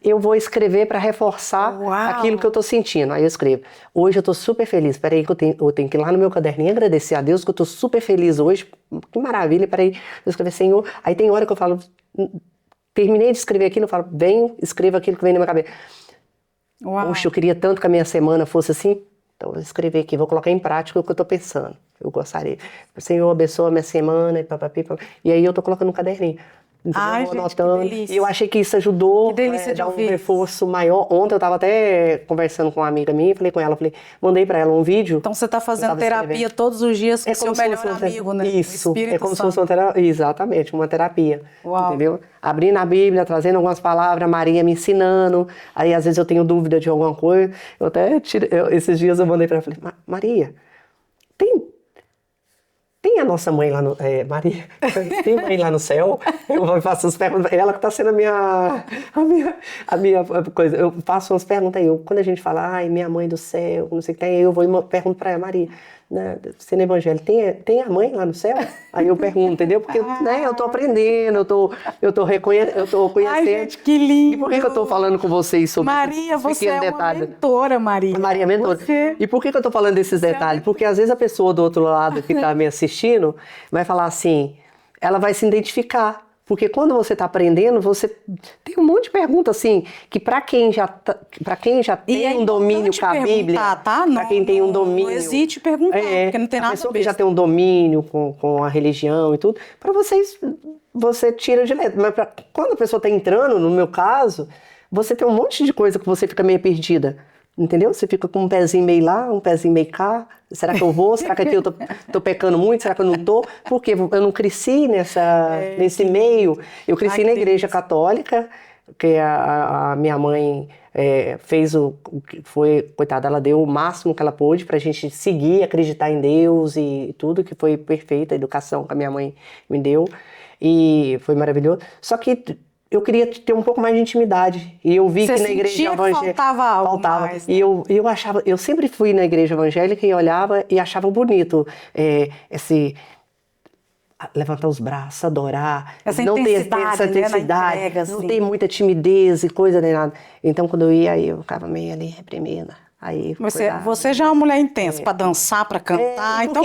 eu vou escrever para reforçar aquilo que eu tô sentindo. Aí eu escrevo, hoje eu tô super feliz, peraí que eu tenho que ir lá no meu caderninho agradecer a Deus que eu tô super feliz hoje, que maravilha, peraí, eu escrever, Senhor. Aí tem hora que eu falo, terminei de escrever aquilo, eu falo, venho, escrevo aquilo que vem na minha cabeça. Uau. Poxa, eu queria tanto que a minha semana fosse assim. Então, eu vou escrever aqui, vou colocar em prática o que eu tô pensando. Eu gostaria. Senhor, abençoa a minha semana, e aí eu tô colocando no caderninho. Entendeu? Ai, Vou gente, que anotando. delícia. E eu achei que isso ajudou Que delícia de dar um ouvir. reforço maior. Ontem eu tava até conversando com uma amiga minha, falei com ela, mandei pra ela um vídeo. Então você está fazendo tava terapia escrevendo. todos os dias com o seu como se melhor fosse amigo, né? O Isso, Espírito é como se Santo. fosse uma terapia. Exatamente, uma terapia. Uau. Entendeu? Abrindo a Bíblia, trazendo algumas palavras, a Maria me ensinando. Aí às vezes eu tenho dúvida de alguma coisa. Eu até esses dias eu mandei pra ela, falei, Maria, tem a nossa mãe lá no... Maria, tem mãe lá no céu? Eu faço as perguntas. Ela que está sendo a minha coisa. Eu faço umas perguntas aí. Quando a gente fala, ai, minha mãe do céu, não sei o que tem, aí eu vou e pergunto para ela, Maria, né, você no evangelho, tem a mãe lá no céu? Aí eu pergunto, entendeu? Porque né, eu tô aprendendo, eu tô conhecendo. Ai, gente, que lindo. E por que eu tô falando com vocês sobre Maria, esses você é pequenos uma detalhes? mentora, Maria. Maria é mentora. Você... E por que eu tô falando desses detalhes? Porque às vezes a pessoa do outro lado que tá me assistindo vai falar assim, ela vai se identificar. Porque quando você está aprendendo, você tem um monte de perguntas assim, que para quem já tem um domínio com a Bíblia, tá? Para quem tem um domínio, não hesite perguntar, porque não tem nada a pessoa que já tem um domínio com a religião e tudo, para você tira de letra. Mas quando a pessoa está entrando, no meu caso, você tem um monte de coisa que você fica meio perdida. Entendeu? Você fica com um pezinho meio lá, um pezinho meio cá. Será que eu vou? Será que aqui eu tô pecando muito? Será que eu não tô? Porque eu não cresci nesse meio. Eu cresci na igreja católica, que a minha mãe fez coitada, ela deu o máximo que ela pôde pra gente seguir, acreditar em Deus e tudo, que foi perfeita a educação que a minha mãe me deu. E foi maravilhoso. Só que eu queria ter um pouco mais de intimidade. E eu vi que na igreja evangélica faltava algo mais, né? E eu achava, eu sempre fui na igreja evangélica e olhava e achava bonito esse levantar os braços, adorar, essa não ter essa intensidade, entrega, não assim. ter muita timidez e coisa nem nada. Então quando eu ia, eu ficava meio ali reprimida. Aí, você já é uma mulher intensa para dançar, para cantar. Então,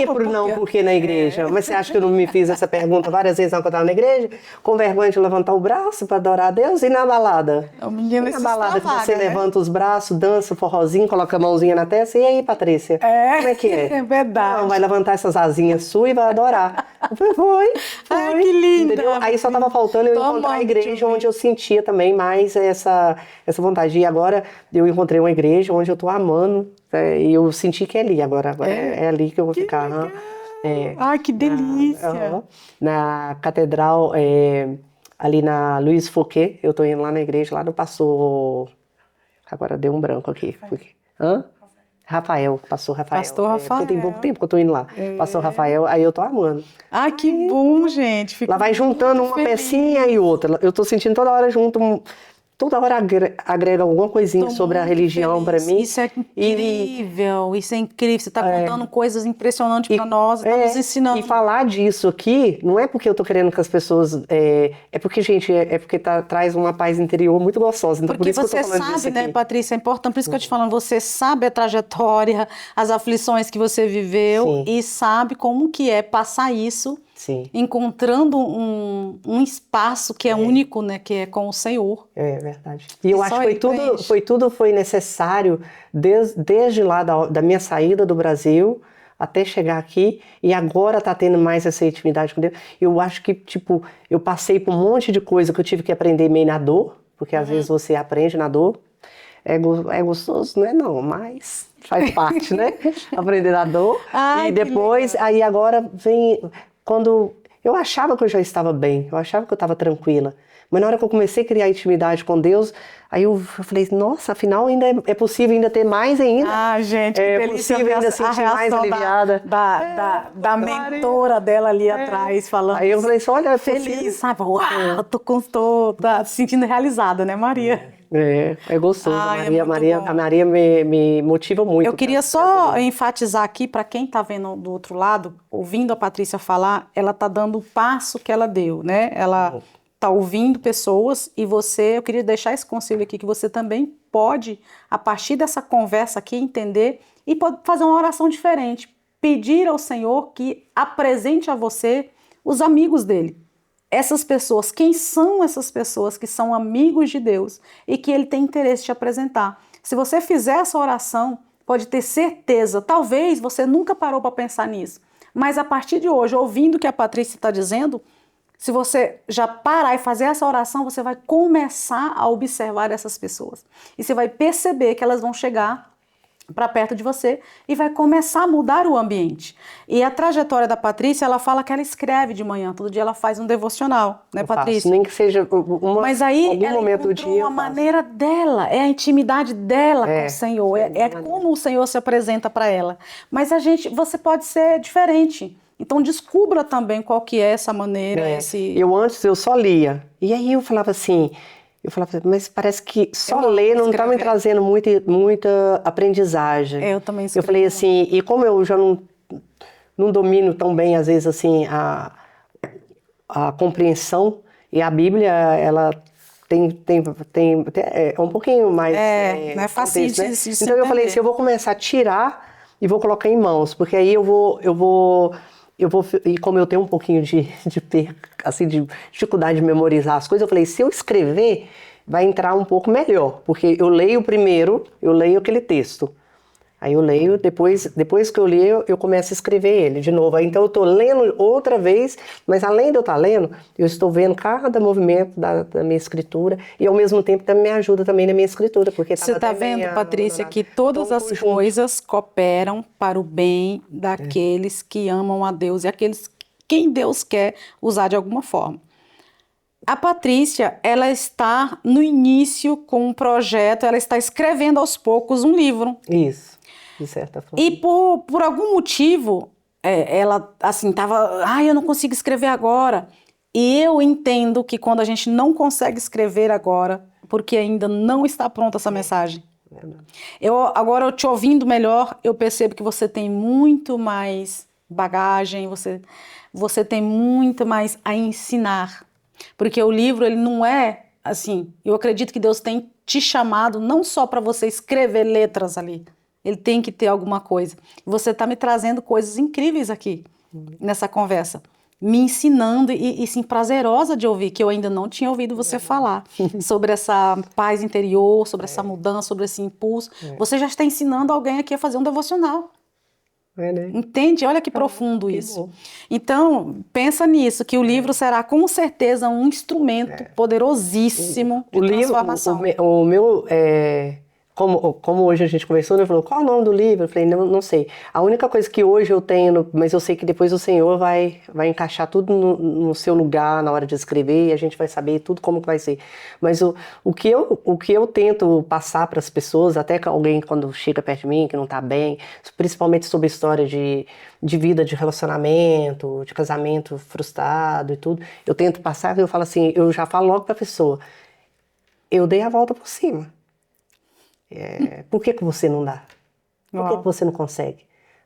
porque na igreja? Mas você acha que eu não me fiz essa pergunta várias vezes quando eu estava na igreja? Com vergonha de levantar o braço para adorar a Deus? E na balada? E na balada que você levanta os braços, dança, forrozinho, coloca a mãozinha na testa. E aí, Patrícia? Como é que é? É verdade. Não, vai levantar essas asinhas suas e vai adorar. Eu falei, foi. Ai, que linda. Entendeu? Aí só estava faltando eu encontrar a igreja onde eu sentia também mais essa vontade. E agora eu encontrei uma igreja onde eu estou amando. E eu senti que é ali, agora é ali que eu vou ficar. Ai, que delícia! Na catedral, ali na Luiz Fouquet, eu tô indo lá na igreja, lá no Pastor... Agora deu um branco aqui. Rafael, Pastor Rafael. Pastor Rafael. Porque tem pouco tempo que eu tô indo lá. Pastor Rafael, aí eu tô amando. Ai, que bom, gente! Ela vai juntando uma pecinha e outra. Eu tô sentindo toda hora junto... Toda hora agrega alguma coisinha sobre a religião para mim. Isso é incrível, isso é incrível. Você está contando coisas impressionantes para nós, está nos ensinando. E falar disso aqui, não é porque eu tô querendo que as pessoas... É porque, gente, porque traz uma paz interior muito gostosa. Então, porque por isso você que eu tô falando sabe, disso né, aqui. Patrícia, é importante, por isso que eu te falando, você sabe a trajetória, as aflições que você viveu. Sim. E sabe como que é passar isso. Sim. Encontrando um espaço que é único, né, que é com o Senhor. É verdade. E eu acho que foi necessário desde lá da minha saída do Brasil até chegar aqui e agora tá tendo mais essa intimidade com Deus. Eu acho que, tipo, eu passei por um monte de coisa que eu tive que aprender meio na dor, porque às vezes você aprende na dor. É gostoso, não é não, mas faz parte, né? Aprender na dor. Ai, e depois, aí agora vem... Quando eu achava que eu já estava bem, eu achava que eu estava tranquila, mas na hora que eu comecei a criar intimidade com Deus, aí eu falei, nossa, afinal ainda é possível ainda ter mais ainda. Ah, gente, que delícia. Possível ainda sentir mais aliviada. Da mentora dela ali atrás, falando. Aí eu falei assim, olha, feliz, sabe? Uau, tô se sentindo realizada, né, Maria? É gostoso. A Maria me motiva muito. Eu queria só enfatizar aqui, para quem está vendo do outro lado, ouvindo a Patrícia falar, ela está dando o passo que ela deu, né? Ela está ouvindo pessoas e eu queria deixar esse conselho aqui, que você também pode, a partir dessa conversa aqui, entender e pode fazer uma oração diferente. Pedir ao Senhor que apresente a você os amigos dele. Essas pessoas, quem são essas pessoas que são amigos de Deus e que ele tem interesse de apresentar? Se você fizer essa oração, pode ter certeza, talvez você nunca parou para pensar nisso, mas a partir de hoje, ouvindo o que a Patrícia está dizendo, se você já parar e fazer essa oração, você vai começar a observar essas pessoas. E você vai perceber que elas vão chegar para perto de você e vai começar a mudar o ambiente. E a trajetória da Patrícia, ela fala que ela escreve de manhã, todo dia ela faz um devocional, né, Patrícia? Faço, nem que seja Mas aí algum ela momento do encontrou dia. uma maneira dela, é a intimidade dela com o Senhor, é como o Senhor se apresenta para ela. Mas você pode ser diferente. Então descubra também qual que é essa maneira. Eu só lia. E aí eu falava assim, mas parece que só ler não está me trazendo muita aprendizagem. Eu também escrevo. Eu falei assim, e como eu já não domino tão bem, às vezes, assim, a compreensão, e a Bíblia, ela é um pouquinho mais... não é fácil né? isso Então eu falei assim, eu vou começar a tirar e vou colocar em mãos, porque aí e como eu tenho um pouquinho de dificuldade de memorizar as coisas, eu falei, se eu escrever, vai entrar um pouco melhor, porque eu leio primeiro, eu leio aquele texto. Aí eu leio, depois que eu leio, eu começo a escrever ele de novo. Aí, então eu estou lendo outra vez, mas além de eu estar lendo, eu estou vendo cada movimento da minha escritura e ao mesmo tempo também me ajuda também na minha escritura. Porque você está vendo, Patrícia, que todas as coisas cooperam para o bem daqueles que amam a Deus e aqueles quem Deus quer usar de alguma forma. A Patrícia, ela está no início com um projeto, ela está escrevendo aos poucos um livro. Isso. De certa forma. E por algum motivo, ela assim, eu não consigo escrever agora. E eu entendo que quando a gente não consegue escrever agora, porque ainda não está pronta essa mensagem. Agora, eu te ouvindo melhor, eu percebo que você tem muito mais bagagem, você tem muito mais a ensinar. Porque o livro, ele não é assim, eu acredito que Deus tem te chamado não só para você escrever letras ali, ele tem que ter alguma coisa. Você está me trazendo coisas incríveis aqui, nessa conversa. Me ensinando e sim, prazerosa de ouvir, que eu ainda não tinha ouvido você falar. Sobre essa paz interior, sobre essa mudança, sobre esse impulso. Você já está ensinando alguém aqui a fazer um devocional. Né? Entende? Olha que profundo isso. Bom. Então, pensa nisso, que o livro será com certeza um instrumento poderosíssimo de transformação. O meu... Como hoje a gente conversou, ele falou, qual é o nome do livro? Eu falei, não sei. A única coisa que hoje eu tenho, mas eu sei que depois o Senhor vai encaixar tudo no seu lugar na hora de escrever e a gente vai saber tudo como que vai ser. Mas o que eu tento passar para as pessoas, até que alguém quando chega perto de mim, que não está bem, principalmente sobre história de vida, de relacionamento, de casamento frustrado e tudo, eu tento passar, eu falo assim, eu já falo logo para a pessoa, eu dei a volta por cima. Por que você não dá? Por que você não consegue?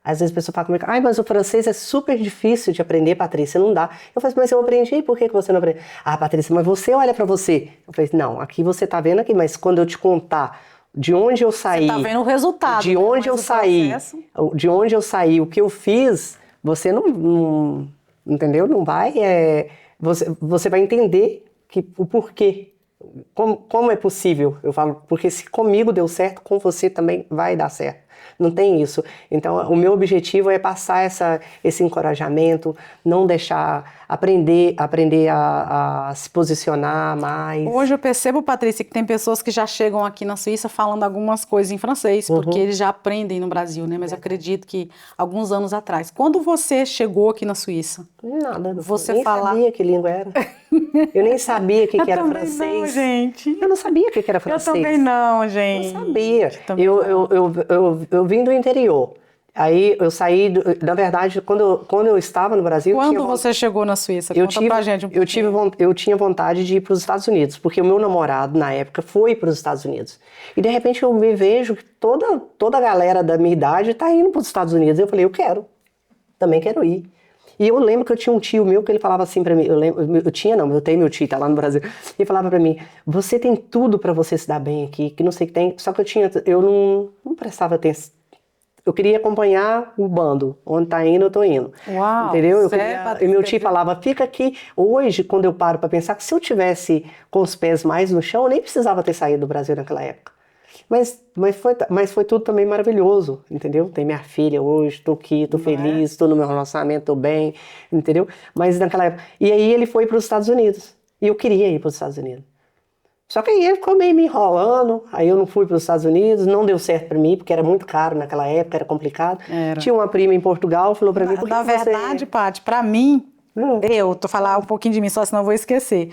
Às vezes a pessoa fala comigo, mas o francês é super difícil de aprender, Patrícia, não dá. Eu falo, mas eu aprendi, por que você não aprende? Patrícia, mas você olha pra você. Eu falei, não, aqui você tá vendo aqui, mas quando eu te contar de onde eu saí... Você tá vendo o resultado. De onde eu saí, o que eu fiz, você não entendeu? Não vai, você vai entender o porquê. Como é possível? Eu falo, porque se comigo deu certo, com você também vai dar certo. Não tem isso. Então, o meu objetivo é passar esse encorajamento, não deixar, aprender a se posicionar mais. Hoje eu percebo, Patrícia, que tem pessoas que já chegam aqui na Suíça falando algumas coisas em francês, porque eles já aprendem no Brasil, né? Mas eu acredito que alguns anos atrás. Quando você chegou aqui na Suíça? Nada, você nem sabia que língua era. Eu nem sabia o que era francês. Não, gente. Eu não sabia o que era francês. Eu também não, gente. Não sabia. Eu vim do interior. Aí eu saí, na verdade, quando eu estava no Brasil... Quando você chegou na Suíça? Conta pra gente um pouquinho. Eu tinha vontade de ir para os Estados Unidos, porque o meu namorado, na época, foi para os Estados Unidos. E, de repente, eu me vejo que toda a galera da minha idade está indo para os Estados Unidos. Eu falei, eu quero. Também quero ir. E eu lembro que eu tinha um tio meu que ele falava assim pra mim, eu tenho meu tio, tá lá no Brasil, e falava pra mim, você tem tudo pra você se dar bem aqui, que não sei o que tem, só que eu não prestava atenção. Eu queria acompanhar o bando, onde tá indo, eu tô indo. Uau, entendeu? E meu tio falava, fica aqui. Hoje, quando eu paro pra pensar, que se eu tivesse com os pés mais no chão, eu nem precisava ter saído do Brasil naquela época. Mas foi tudo também maravilhoso, entendeu? Tem minha filha hoje, tô aqui, tô feliz, tô no meu relacionamento, tô bem, entendeu? Mas naquela época... E aí ele foi para os Estados Unidos. E eu queria ir para os Estados Unidos. Só que aí ele ficou meio me enrolando, aí eu não fui para os Estados Unidos, não deu certo para mim, porque era muito caro naquela época, era complicado. Era. Tinha uma prima em Portugal, falou para mim, por que Na você... verdade, Paty, pra mim, eu tô falar um pouquinho de mim, só senão eu vou esquecer.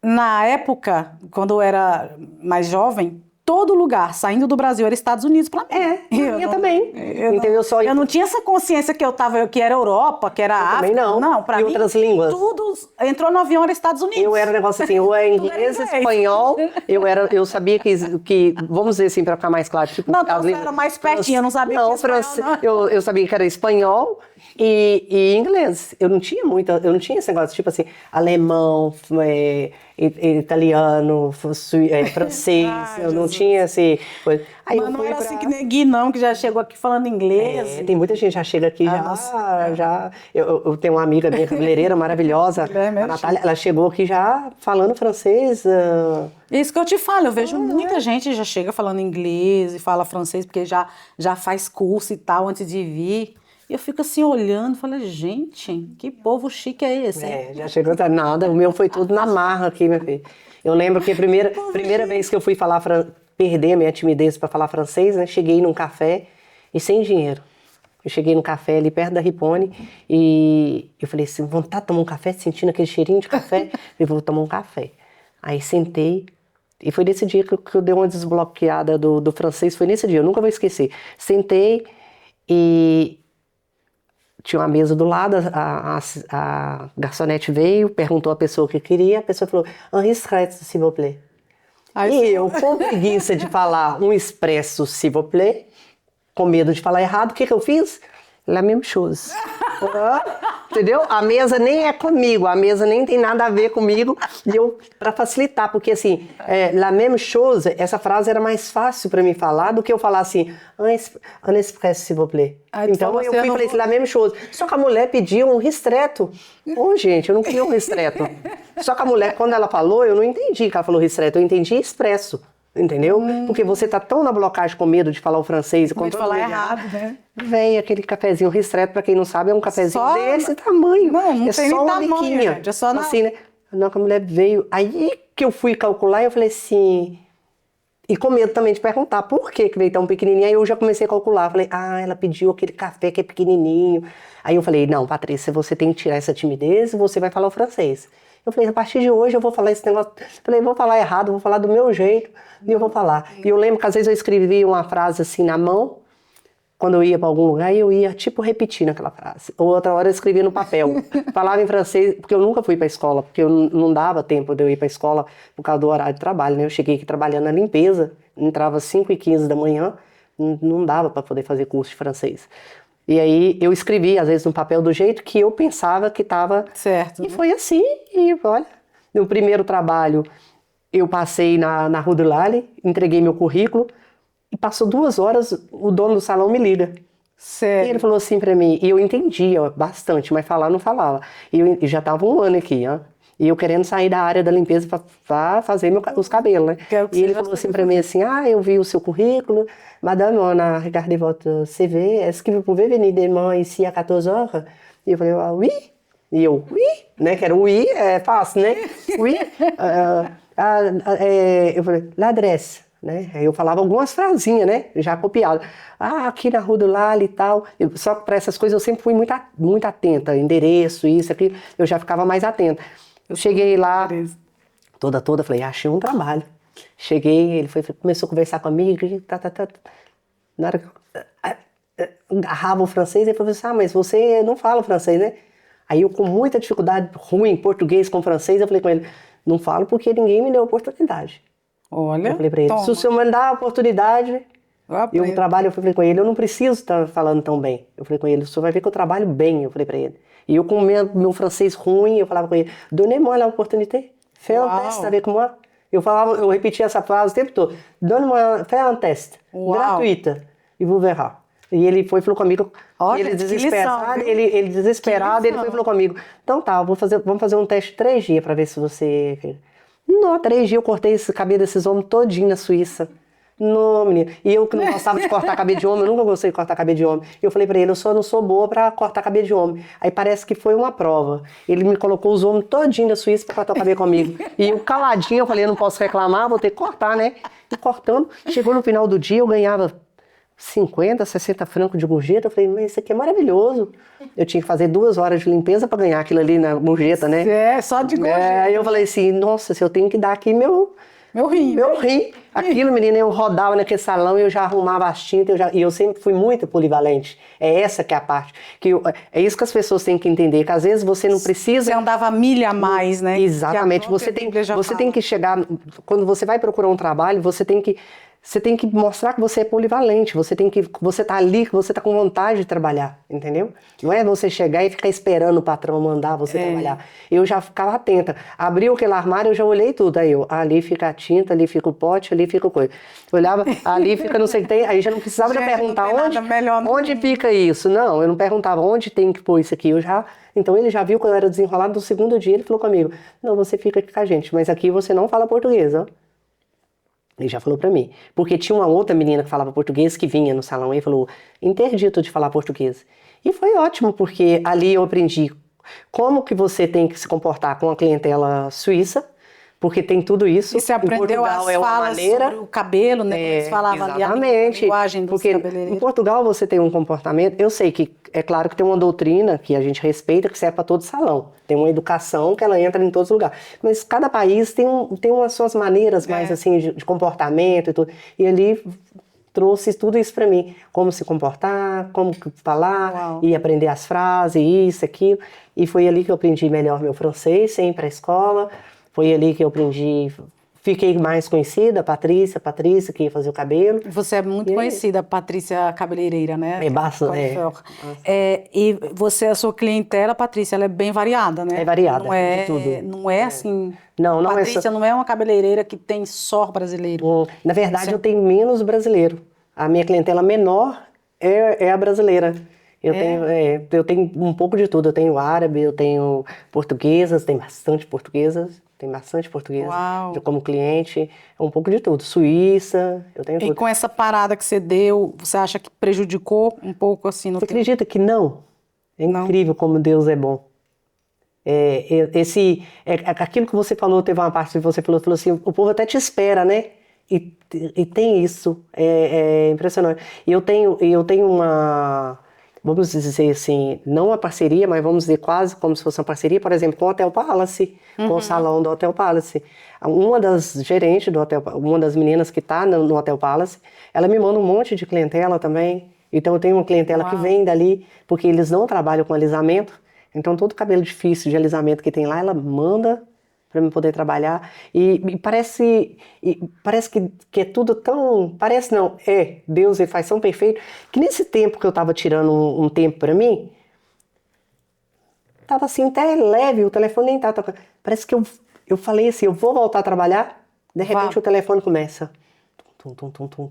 Na época, quando eu era mais jovem, todo lugar saindo do Brasil era Estados Unidos pra mim. Eu também. Eu não tinha essa consciência que era Europa, que era África. Também não. Não, pra E mim, outras línguas? tudo entrou no avião era Estados Unidos. Eu era um negócio assim, ou é inglês, espanhol, eu sabia que, vamos dizer assim, para ficar mais claro, tipo... Não, então você era mais pertinho, eu não sabia que espanhol, eu sabia que era espanhol e inglês. Eu não tinha esse negócio, tipo assim, alemão, italiano, francês, eu não tinha esse... Aí mas não era assim que nem Gui, não, que já chegou aqui falando inglês. Tem muita gente que já chega aqui, eu tenho uma amiga minha, cabeleireira maravilhosa, a Natália, ela chegou aqui já falando francês. Isso que eu te falo, eu vejo muita gente já chega falando inglês e fala francês, porque já faz curso e tal antes de vir. E eu fico assim olhando, falei, gente, que povo chique é esse? Já chegou, nada, o meu foi tudo na marra aqui, minha filha. Eu lembro que a primeira vez que eu fui perder a minha timidez para falar francês, né? Cheguei num café e sem dinheiro. Eu cheguei num café ali perto da Ripone e eu falei assim, vontade de tomar um café, sentindo aquele cheirinho de café, eu vou tomar um café. Aí sentei e foi nesse dia que eu dei uma desbloqueada do francês, foi nesse dia, eu nunca vou esquecer. Sentei e tinha uma mesa do lado, a garçonete veio, perguntou a pessoa o que queria, a pessoa falou, un extrait, s'il vous plaît. E eu, com preguiça de falar um expresso, s'il vous plaît, com medo de falar errado, o que eu fiz? La même chose. Entendeu? A mesa nem é comigo, a mesa nem tem nada a ver comigo. E eu, para facilitar, porque assim, la même chose, essa frase era mais fácil para mim falar do que eu falar assim, un expresso, s'il vous plaît. Então eu fui e falei assim, la même chose. Só que a mulher pediu um ristretto. Gente, eu não queria um ristretto. Só que a mulher, quando ela falou, eu não entendi que ela falou ristretto, eu entendi expresso. Entendeu? Porque você tá tão na blocagem com medo de falar o francês. Com medo de falar errado, né? Véi, aquele cafezinho ristretto, pra quem não sabe, é um cafezinho desse tamanho. Não é tem só uma tamanho, biquinha. gente. É só na... assim, né? Não, que a mulher veio. Aí que eu fui calcular, eu falei assim... E com medo também de perguntar por que veio tão pequenininho. Aí eu já comecei a calcular. Falei, ela pediu aquele café que é pequenininho. Aí eu falei, não, Patrícia, você tem que tirar essa timidez e você vai falar o francês. Eu falei, a partir de hoje eu vou falar esse negócio. Falei, vou falar errado, vou falar do meu jeito e eu vou falar. E eu lembro que às vezes eu escrevia uma frase assim na mão, quando eu ia para algum lugar, e eu ia tipo repetindo aquela frase. Ou outra hora eu escrevia no papel. Falava em francês, porque eu nunca fui para a escola, porque eu não dava tempo de eu ir para a escola por causa do horário de trabalho, né? Eu cheguei aqui trabalhando na limpeza, entrava às 5h15 da manhã, não dava para poder fazer curso de francês. E aí eu escrevi, às vezes, no papel do jeito que eu pensava que estava certo. E foi assim, e olha, no primeiro trabalho eu passei na Rue de Lally, entreguei meu currículo, e passou 2 horas, o dono do salão me liga. Certo. E ele falou assim pra mim, e eu entendia bastante, mas falar não falava. E eu já estava 1 ano aqui, ó. E eu querendo sair da área da limpeza para fazer os cabelos, né? E ele falou assim para mim assim, eu vi o seu currículo, madame, on a regardé votre CV, est-ce que vous pouvez venir demain ici à 14h? E eu falei, oui. E eu, oui, né? Que era o oui, é fácil, né? Oui. Eu falei, l'adresse, né? Aí eu falava algumas frasinhas, né? Já copiadas. Aqui na Rua do Lali e tal. Só que para essas coisas eu sempre fui muito atenta. Endereço, isso, aquilo. Eu já ficava mais atenta. Eu cheguei lá, toda, falei, achei um trabalho. Cheguei, ele começou a conversar comigo, na hora que eu agarrava o francês, ele falou assim, mas você não fala francês, né? Aí eu com muita dificuldade, ruim, português com francês, eu falei com ele, não falo porque ninguém me deu oportunidade. Olha, eu falei pra ele, se o senhor me dá a oportunidade, eu trabalho, eu falei com ele, eu não preciso estar falando tão bem. Eu falei com ele, o senhor vai ver que eu trabalho bem, eu falei pra ele. E eu com meu francês ruim, eu falava com ele, donnez-moi l'opportunité, fais un test avec moi. Eu repetia essa frase o tempo todo, donne-moi, fais un test, gratuita, e vous verrez. E ele foi e falou comigo, olha, ele desesperado, ele desesperado, ele foi e falou comigo, então tá, vamos fazer um teste 3 dias pra ver se você... Não, 3 dias eu cortei esse cabelo desses homens todinho na Suíça. Não, menina. E eu que não gostava de cortar cabelo de homem, eu nunca gostei de cortar cabelo de homem. Eu falei pra ele, eu só não sou boa pra cortar cabelo de homem. Aí parece que foi uma prova. Ele me colocou os homens todinho da Suíça pra cortar o cabelo comigo. E eu caladinho, eu falei, eu não posso reclamar, vou ter que cortar, né? E cortando, chegou no final do dia, eu ganhava 50, 60 francos de gorjeta. Eu falei, mas isso aqui é maravilhoso. Eu tinha que fazer 2 horas de limpeza pra ganhar aquilo ali na gorjeta, né? É, só de gorjeta. Aí eu falei assim, nossa, se eu tenho que dar aqui meu rim. Aquilo, menina, eu rodava naquele salão e eu já arrumava as tintas, e eu sempre fui muito polivalente. É essa que é a parte. É isso que as pessoas têm que entender, que às vezes você não precisa... Você andava milha a mais, né? Exatamente. Você tem que chegar... Quando você vai procurar um trabalho, você tem que mostrar que você é polivalente, que você tá ali, que você tá com vontade de trabalhar, entendeu? Não é você chegar e ficar esperando o patrão mandar você trabalhar. Eu já ficava atenta. Abriu aquele armário, eu já olhei tudo. Aí ali fica a tinta, ali fica o pote, ali fica o coisa. Olhava, ali fica não sei o que tem, aí já não precisava de perguntar onde fica isso. Não, eu não perguntava onde tem que pôr isso aqui. Então ele já viu que eu era desenrolado. No segundo dia ele falou comigo, não, você fica aqui com a gente, mas aqui você não fala português, ó. Ele já falou pra mim. Porque tinha uma outra menina que falava português que vinha no salão e falou, interdito de falar português. E foi ótimo, porque ali eu aprendi como que você tem que se comportar com a clientela suíça, porque tem tudo isso. E você aprendeu as falas sobre o cabelo, né? Eles falavam ali a linguagem dos cabeleireiros. Em Portugal você tem um comportamento, eu sei que, é claro que tem uma doutrina que a gente respeita, que serve para todo salão. Tem uma educação que ela entra em todos os lugares. Mas cada país tem umas suas maneiras mais assim de comportamento e tudo. E ali trouxe tudo isso para mim. Como se comportar, como falar, e aprender as frases, isso, aquilo. E foi ali que eu aprendi melhor meu francês, sem ir para a escola. Foi ali que eu aprendi, fiquei mais conhecida, Patrícia, que ia fazer o cabelo. Você é muito conhecida, Patrícia Cabeleireira, né? É bastante. E a sua clientela, Patrícia, ela é bem variada, né? É variada, de tudo. Não é assim... Não Patrícia não é uma cabeleireira que tem só brasileiro. Na verdade, eu tenho menos brasileiro. A minha clientela menor é a brasileira. Eu tenho um pouco de tudo. Eu tenho árabe, eu tenho portuguesas, tem bastante portuguesas. Como cliente, um pouco de tudo. Suíça, eu tenho tudo. E com essa parada que você deu, você acha que prejudicou um pouco assim no Você acredita que não? É incrível como Deus é bom. Aquilo que você falou, teve uma parte que você falou assim, o povo até te espera, né? E tem isso, é impressionante. E eu tenho uma... Vamos dizer assim, não uma parceria, mas vamos dizer quase como se fosse uma parceria, por exemplo, com o Hotel Palace, com o salão do Hotel Palace. Uma das gerentes do Hotel, uma das meninas que está no Hotel Palace, ela me manda um monte de clientela também. Então eu tenho uma clientela que vem dali, porque eles não trabalham com alisamento. Então todo cabelo difícil de alisamento que tem lá, ela manda para eu poder trabalhar. E parece que é tudo tão... Parece não, Deus ele faz tão perfeito, que nesse tempo que eu estava tirando um tempo para mim, estava assim até leve, o telefone nem estava tocando. Parece que eu falei assim, eu vou voltar a trabalhar, de repente o telefone começa...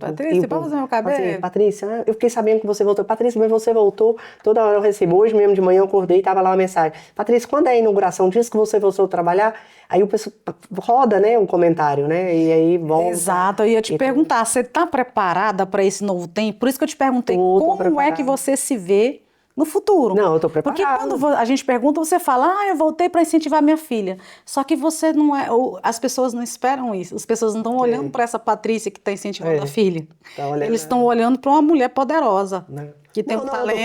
Patrícia, pode fazer meu cabelo? Patrícia, eu fiquei sabendo que você voltou. Patrícia, mas você voltou. Toda hora eu recebo. Hoje mesmo de manhã eu acordei e tava lá uma mensagem. Patrícia, quando é a inauguração? Diz que você voltou a trabalhar. Aí o pessoal roda, né, um comentário, né? E aí volta. Exato, eu ia te perguntar, você tá preparada para esse novo tempo? Por isso que eu te perguntei, como é que você se vê no futuro? Não, eu tô preparada. Porque quando a gente pergunta, você fala, eu voltei para incentivar minha filha. Só que você não é, as pessoas não esperam isso. As pessoas não estão olhando para essa Patrícia que está incentivando a filha. Eles estão olhando para uma mulher poderosa. Que tem um talento.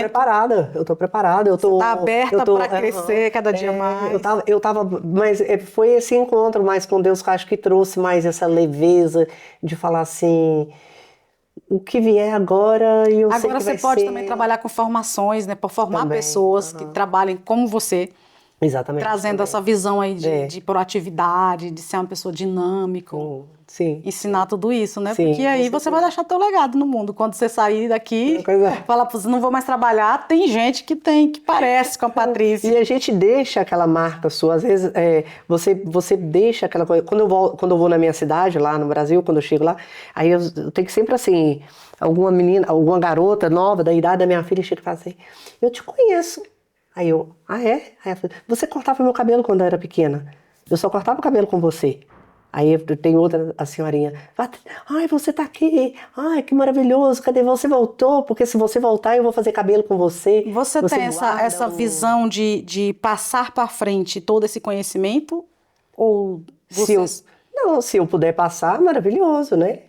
Eu tô preparada. Eu tô tá aberta para crescer cada dia mais. Mas foi esse encontro mais com Deus que eu acho que trouxe mais essa leveza de falar assim... O que vier agora e eu sei que vai ser... Agora você pode também trabalhar com formações, né? Para formar pessoas que trabalhem como você. Exatamente. Trazendo essa visão aí de proatividade, de ser uma pessoa dinâmica. Sim. Ensinar tudo isso, né? Sim, porque aí você vai deixar teu legado no mundo. Quando você sair daqui, falar, não vou mais trabalhar, tem gente que parece com a Patrícia. E a gente deixa aquela marca sua. Às vezes, você deixa aquela coisa. Quando eu vou na minha cidade, lá no Brasil, quando eu chego lá, aí eu tenho que sempre assim, alguma menina, alguma garota nova da idade da minha filha chega e fala assim, eu te conheço. Aí eu, é? Aí ela falou, você cortava meu cabelo quando eu era pequena. Eu só cortava o cabelo com você. Aí tem outra, a senhorinha, ai, você tá aqui, ai, que maravilhoso, cadê você voltou? Porque se você voltar, eu vou fazer cabelo com você. Você tem essa visão de passar para frente todo esse conhecimento? Ou se eu puder passar, maravilhoso, né?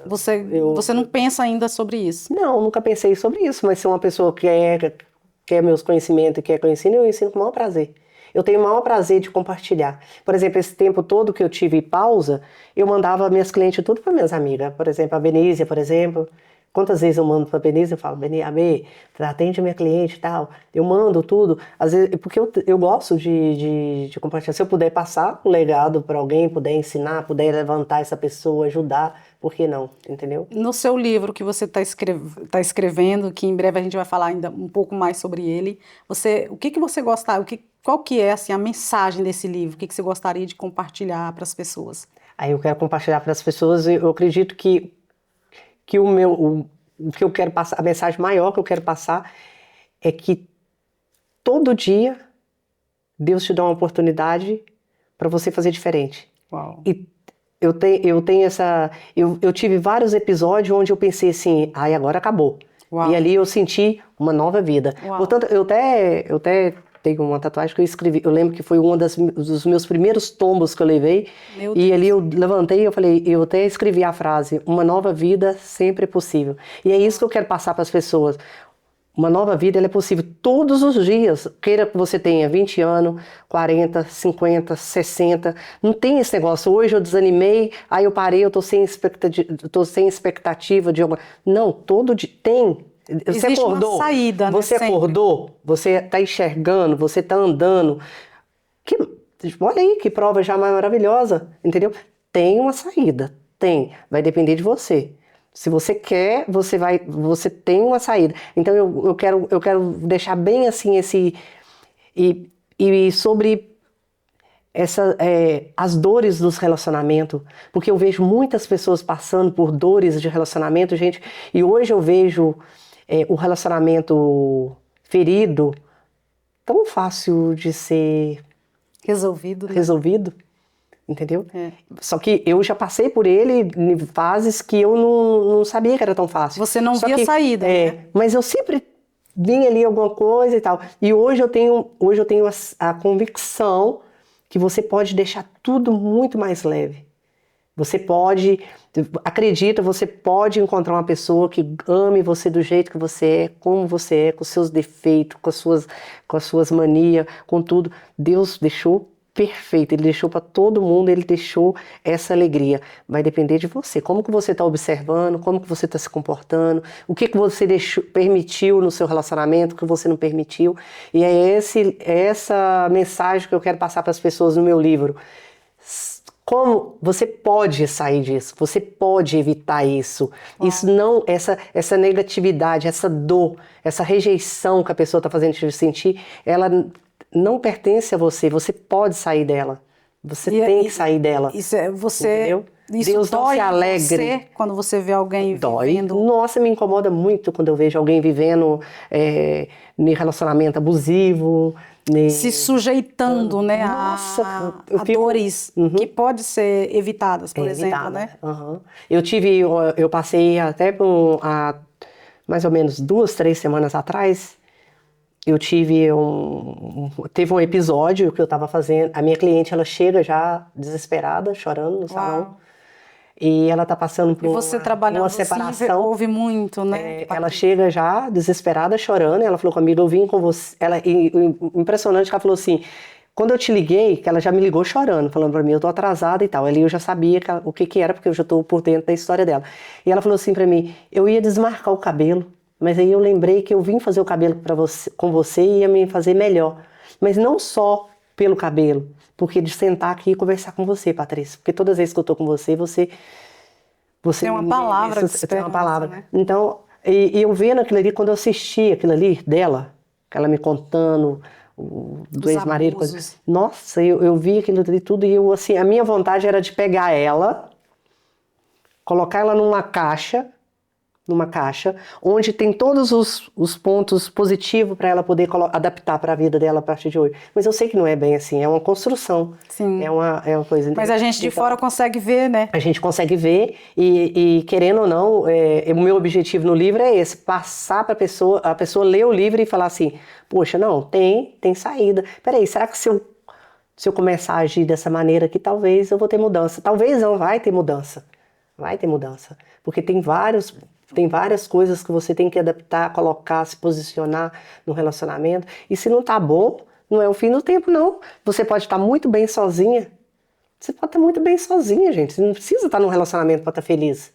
Você não pensa ainda sobre isso? Não, nunca pensei sobre isso, mas se uma pessoa quer meus conhecimentos e quer conhecer, eu ensino com o maior prazer. Eu tenho o maior prazer de compartilhar. Por exemplo, esse tempo todo que eu tive pausa, eu mandava minhas clientes tudo para minhas amigas. Por exemplo, a Benícia, por exemplo. Quantas vezes eu mando para a Benícia, eu falo, AB, atende a minha cliente e tal. Eu mando tudo, às vezes, porque eu gosto de compartilhar. Se eu puder passar um legado para alguém, puder ensinar, puder levantar essa pessoa, ajudar, por que não? Entendeu? No seu livro que você está escrevendo, que em breve a gente vai falar ainda um pouco mais sobre ele, o que você gostaria, qual que é assim, a mensagem desse livro? O que você gostaria de compartilhar para as pessoas? Aí eu quero compartilhar para as pessoas, eu acredito que o que eu quero passar, a mensagem maior que eu quero passar é que todo dia Deus te dá uma oportunidade para você fazer diferente. Uau. E eu tenho eu tive vários episódios onde eu pensei assim, ai, agora acabou. Uau. E ali eu senti uma nova vida. Uau. Portanto, eu até tenho uma tatuagem que eu escrevi, eu lembro que foi um dos meus primeiros tombos que eu levei, e ali eu levantei e eu falei, eu até escrevi a frase, uma nova vida sempre é possível. E é isso que eu quero passar para as pessoas. Uma nova vida, ela é possível todos os dias, queira que você tenha 20 anos, 40, 50, 60, não tem esse negócio, hoje eu desanimei, aí eu parei, eu tô sem expectativa de alguma... Não, todo dia tem. Você existe acordou, uma saída, né? você acordou, você está enxergando, você está andando. Olha aí que prova já maravilhosa, entendeu? Tem uma saída, vai depender de você. Se você quer, você tem uma saída. Então eu quero deixar bem assim e sobre as dores dos relacionamentos, porque eu vejo muitas pessoas passando por dores de relacionamento, gente, e hoje eu vejo o relacionamento ferido tão fácil de ser resolvido, né? Entendeu? Só que eu já passei por ele em fases que eu não sabia que era tão fácil. Você não via saída, né? Mas eu sempre vinha ali alguma coisa e tal. E hoje eu tenho a convicção que você pode deixar tudo muito mais leve. Você pode encontrar uma pessoa que ame você do jeito que você é, como você é, com seus defeitos, com as suas manias, com tudo. Deus deixou perfeito, Ele deixou para todo mundo, Ele deixou essa alegria. Vai depender de você, como que você está observando, como que você está se comportando, o que você permitiu no seu relacionamento, o que você não permitiu. E é essa mensagem que eu quero passar para as pessoas no meu livro. Como você pode sair disso, você pode evitar isso. Isso não, essa negatividade, essa dor, essa rejeição que a pessoa está fazendo te sentir, ela não pertence a você, você pode sair dela. Você tem que sair dela. Isso é você. Entendeu? Isso Deus dói não se alegre. Você, quando você vê alguém vivendo. Nossa, me incomoda muito quando eu vejo alguém vivendo em relacionamento abusivo. Se sujeitando, né, a dores que podem ser evitadas, por exemplo, né? Uhum. Eu passei até há mais ou menos 2, 3 semanas atrás, teve um episódio que eu estava fazendo, a minha cliente, ela chega já desesperada, chorando no salão. E ela está passando por uma separação. Assim, ouve muito, né? Ela chega já desesperada, chorando. Ela falou comigo, eu vim com você. Impressionante que ela falou assim, quando eu te liguei, que ela já me ligou chorando, falando para mim, eu tô atrasada e tal. Ali eu já sabia o que era, porque eu já tô por dentro da história dela. E ela falou assim para mim, eu ia desmarcar o cabelo, mas aí eu lembrei que eu vim fazer o cabelo com você e ia me fazer melhor. Mas não só pelo cabelo, porque de sentar aqui e conversar com você, Patrícia. Porque todas as vezes que eu tô com você tem uma palavra de tem uma palavra. Né? Então, e eu vendo aquilo ali, quando eu assisti aquilo ali dela, ela me contando do ex-marido, nossa, eu vi aquilo ali tudo e eu, assim, a minha vontade era de pegar ela, colocar ela numa caixa numa caixa, onde tem todos os pontos positivos para ela poder adaptar para a vida dela a partir de hoje. Mas eu sei que não é bem assim, é uma construção. Sim. É uma coisa. Mas a gente de fora consegue ver, né? A gente consegue ver e querendo ou não, o meu objetivo no livro é esse, passar para a pessoa ler o livro e falar assim, poxa, não, tem saída. Peraí, será que se eu começar a agir dessa maneira aqui, talvez eu vou ter mudança. Talvez não, vai ter mudança. Vai ter mudança. Porque tem várias coisas que você tem que adaptar, colocar, se posicionar no relacionamento. E se não tá bom, não é o fim do tempo, não. Você pode estar muito bem sozinha. Você pode estar muito bem sozinha, gente. Você não precisa estar num relacionamento para estar feliz.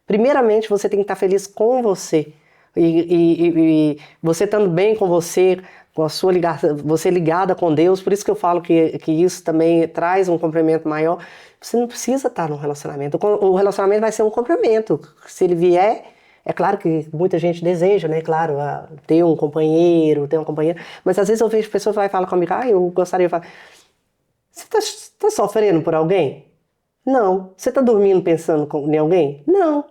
Primeiramente, você tem que estar feliz com você. E você estando bem com você, com a sua você ligada com Deus, por isso que eu falo que isso também traz um complemento maior. Você não precisa estar num relacionamento. O relacionamento vai ser um complemento. Se ele vier, é claro que muita gente deseja, né? Claro, ter um companheiro, ter uma companheira. Mas às vezes eu vejo pessoas que vai falar comigo, eu gostaria de falar. Você tá sofrendo por alguém? Não. Você tá dormindo pensando em alguém? Não.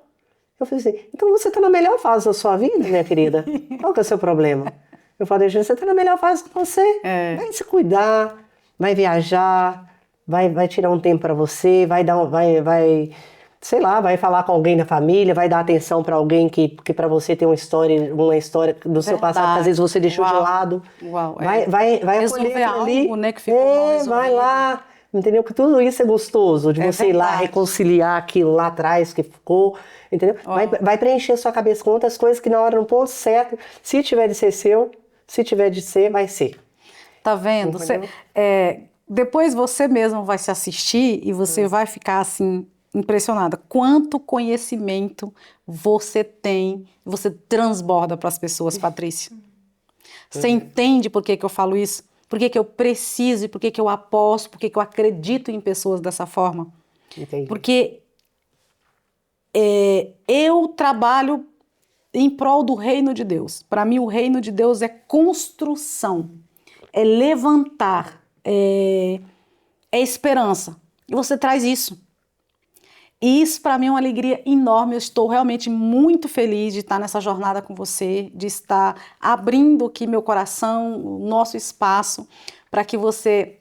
Eu falei assim, então você tá na melhor fase da sua vida, minha querida. Qual que é o seu problema? Eu falei, gente, você tá na melhor fase que você. Vai se cuidar, vai viajar, vai tirar um tempo para você, sei lá, vai falar com alguém da família, vai dar atenção para alguém que para você tem uma história do seu passado que às vezes você deixou de lado. Uau, vai acolher algo, ali, né, que ficou mal resolvido. vai lá, entendeu? Que tudo isso é gostoso, de você ir lá reconciliar aquilo lá atrás que ficou, entendeu? Vai preencher sua cabeça com outras coisas que na hora, no ponto certo, se tiver de ser seu, se tiver de ser, vai ser. Tá vendo? Depois você mesmo vai se assistir e você vai ficar assim, impressionada. Quanto conhecimento você tem, você transborda para as pessoas, Patrícia. Você entende por que eu falo isso? Por que eu preciso e por que eu aposto, por que eu acredito em pessoas dessa forma? Entendi. Porque eu trabalho em prol do reino de Deus. Para mim, o reino de Deus é construção, é levantar, é esperança. E você traz isso. E isso para mim é uma alegria enorme. Eu estou realmente muito feliz de estar nessa jornada com você, de estar abrindo aqui meu coração, o nosso espaço, para que você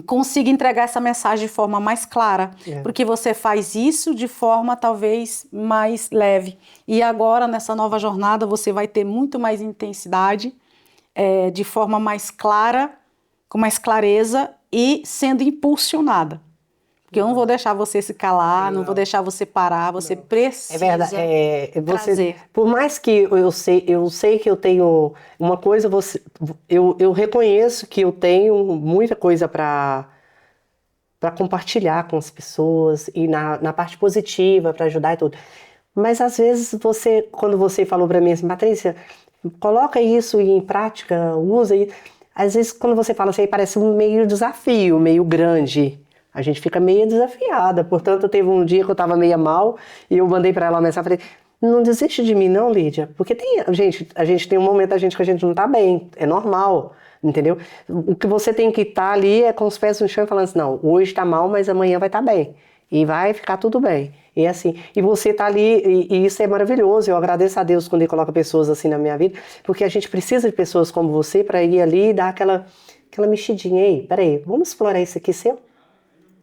consiga entregar essa mensagem de forma mais clara, porque você faz isso de forma talvez mais leve. E agora, nessa nova jornada, você vai ter muito mais intensidade, de forma mais clara, com mais clareza e sendo impulsionada. Porque eu não vou deixar você se calar, não vou deixar você parar, você precisa. É verdade. Trazer. Por mais que eu sei que eu tenho uma coisa, eu reconheço que eu tenho muita coisa para compartilhar com as pessoas e na parte positiva, para ajudar e tudo. Mas às vezes quando você falou para mim assim, Patrícia, coloca isso em prática, usa aí. Às vezes quando você fala assim, aí parece um meio desafio, meio grande. A gente fica meio desafiada. Portanto, teve um dia que eu estava meio mal e eu mandei para ela uma mensagem, falei, não desiste de mim não, Lídia, porque a gente tem um momento que a gente não está bem, é normal, entendeu? O que você tem que estar ali é com os pés no chão e falando assim, não, hoje está mal, mas amanhã vai estar bem e vai ficar tudo bem. E assim, e você tá ali, e isso é maravilhoso, eu agradeço a Deus quando Ele coloca pessoas assim na minha vida, porque a gente precisa de pessoas como você para ir ali e dar aquela mexidinha aí, peraí, vamos explorar isso aqui seu?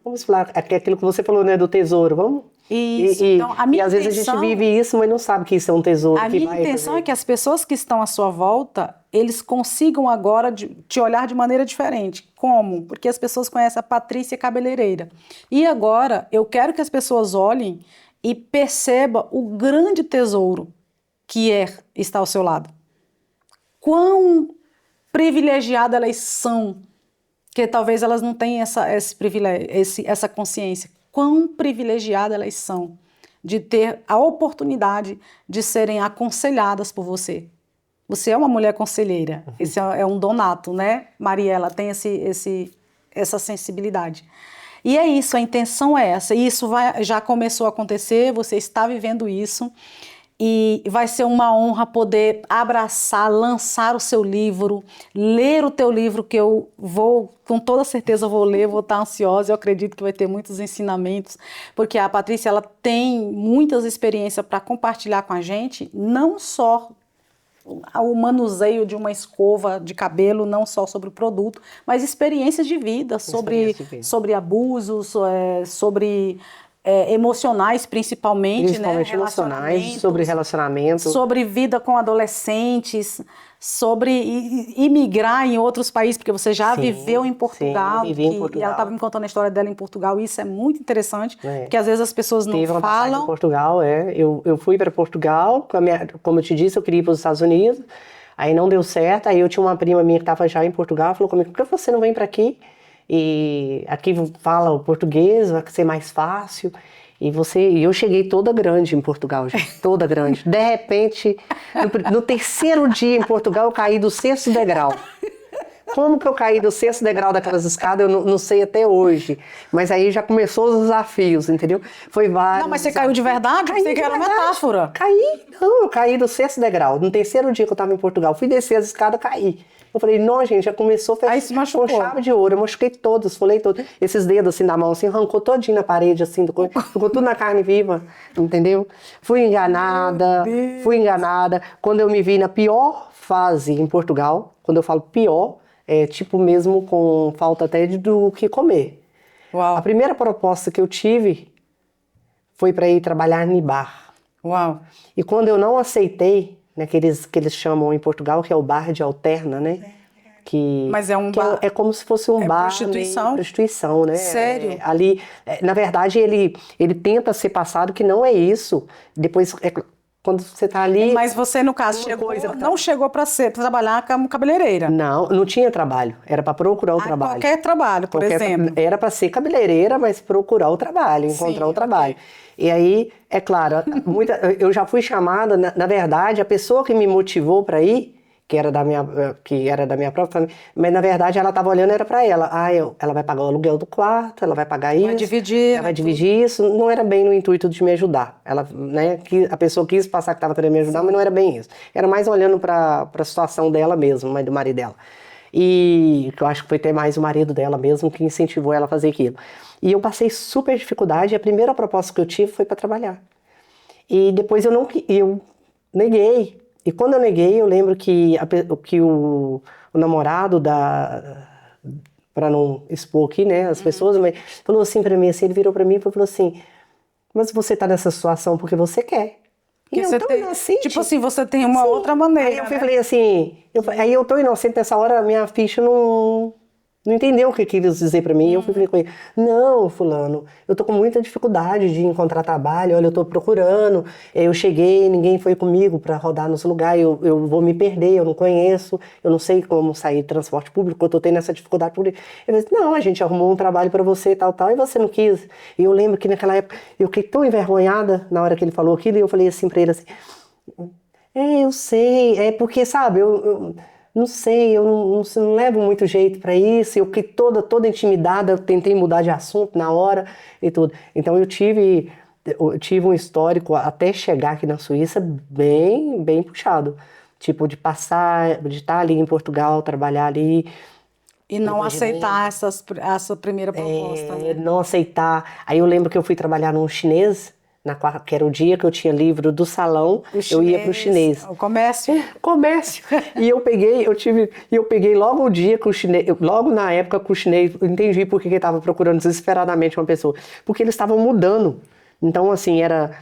Vamos falar aquilo que você falou, né, do tesouro, vamos? Isso. Então, a minha às vezes a gente vive isso, mas não sabe que isso é um tesouro. A minha intenção é que as pessoas que estão à sua volta, eles consigam agora te olhar de maneira diferente. Como? Porque as pessoas conhecem a Patrícia Cabeleireira. E agora, eu quero que as pessoas olhem e percebam o grande tesouro que estar ao seu lado. Quão privilegiadas elas são, que talvez elas não tenham esse privilégio, essa consciência. Quão privilegiadas elas são de ter a oportunidade de serem aconselhadas por você. Você é uma mulher conselheira, esse é um donato, né? Mariela tem essa sensibilidade. E é isso, a intenção é essa, e isso já começou a acontecer, você está vivendo isso, E vai ser uma honra poder abraçar, lançar o seu livro, ler o teu livro, que eu vou, com toda certeza vou ler, vou estar ansiosa, eu acredito que vai ter muitos ensinamentos, porque a Patrícia, ela tem muitas experiências para compartilhar com a gente, não só o manuseio de uma escova de cabelo, não só sobre o produto, mas experiências de vida, sobre abusos, sobre emocionais principalmente, né? Emocionais, sobre relacionamento, sobre vida com adolescentes, sobre imigrar em outros países, porque você já viveu em Portugal, vivi em Portugal. E ela estava me contando a história dela em Portugal, e isso é muito interessante, porque às vezes as pessoas não Teve uma falam. passagem em Portugal, eu fui para Portugal, como eu te disse, eu queria ir para os Estados Unidos, aí não deu certo, aí eu tinha uma prima minha que estava já em Portugal, falou comigo, por que você não vem para aqui? E aqui fala o português, vai ser mais fácil. E eu cheguei toda grande em Portugal, gente, toda grande. De repente, no terceiro dia em Portugal, eu caí do 6º degrau. Como que eu caí do 6º degrau daquelas escadas, eu não sei até hoje. Mas aí já começou os desafios, entendeu? Foi vários. Não, mas você caiu de verdade? Eu pensei que era metáfora. Eu caí do 6º degrau. No terceiro dia que eu estava em Portugal, fui descer as escadas, caí. Eu falei, não, gente, já começou Aí se machucou. Com chave de ouro. Eu machuquei todos, folhei todos. Esses dedos assim da mão, assim, arrancou todinho na parede, assim, ficou tudo na carne viva, entendeu? Fui enganada. Quando eu me vi na pior fase em Portugal, quando eu falo pior, tipo mesmo com falta até do que comer. Uau. A primeira proposta que eu tive foi para ir trabalhar em bar. Uau. E quando eu não aceitei, né, que eles chamam em Portugal, que é o bar de alterna, né? Mas é um bar. É como se fosse um bar. Prostituição, né? Sério? Ali, na verdade, ele tenta ser passado que não é isso. Depois, quando você tá ali. Mas você, no caso, não chegou para trabalhar como cabeleireira? Não tinha trabalho. Era para procurar o trabalho. Qualquer trabalho, por exemplo. Era para ser cabeleireira, mas procurar o trabalho, encontrar o trabalho. E aí, é claro, eu já fui chamada, na verdade, a pessoa que me motivou para ir, que era da minha própria família, mas na verdade ela estava olhando, era para ela. Ela vai pagar o aluguel do quarto, ela vai pagar isso. Ela vai dividir isso. Não era bem no intuito de me ajudar. Ela, né, a pessoa quis passar que estava querendo me ajudar, mas não era bem isso. Era mais olhando para a situação dela mesmo, mas do marido dela. E que eu acho que foi até mais o marido dela mesmo que incentivou ela a fazer aquilo. E eu passei super dificuldade, e a primeira proposta que eu tive foi para trabalhar. E depois eu neguei. E quando eu neguei, eu lembro que o namorado para não expor aqui, né, as pessoas, mas falou assim para mim, assim, ele virou para mim e falou assim, mas você tá nessa situação porque você quer. E eu tô inocente. Tipo assim, você tem uma outra maneira. Aí eu falei assim, aí eu tô inocente, nessa hora a minha ficha não entendeu o que quis dizer pra mim. Eu falei com ele, não, fulano, eu tô com muita dificuldade de encontrar trabalho, olha, eu tô procurando, eu cheguei, ninguém foi comigo pra rodar nos lugares, eu vou me perder, eu não conheço, eu não sei como sair de transporte público, eu tô tendo essa dificuldade por isso. Ele disse, não, a gente arrumou um trabalho pra você, tal, e você não quis. E eu lembro que naquela época, eu fiquei tão envergonhada na hora que ele falou aquilo, e eu falei assim pra ele assim, eu sei, porque, sabe, eu não sei, eu não levo muito jeito pra isso, eu fiquei toda intimidada, eu tentei mudar de assunto na hora e tudo. Então eu tive um histórico até chegar aqui na Suíça bem puxado. Tipo, de estar ali em Portugal, trabalhar ali. E não aceitar essa primeira proposta. Né? Não aceitar. Aí eu lembro que eu fui trabalhar num chinês, que era o dia que eu tinha livro do salão, eu ia pro chinês. O comércio? Comércio. E eu peguei logo o dia que o chinês, logo na época que o chinês, eu entendi por que ele estava procurando desesperadamente uma pessoa. Porque eles estavam mudando. Então, assim, era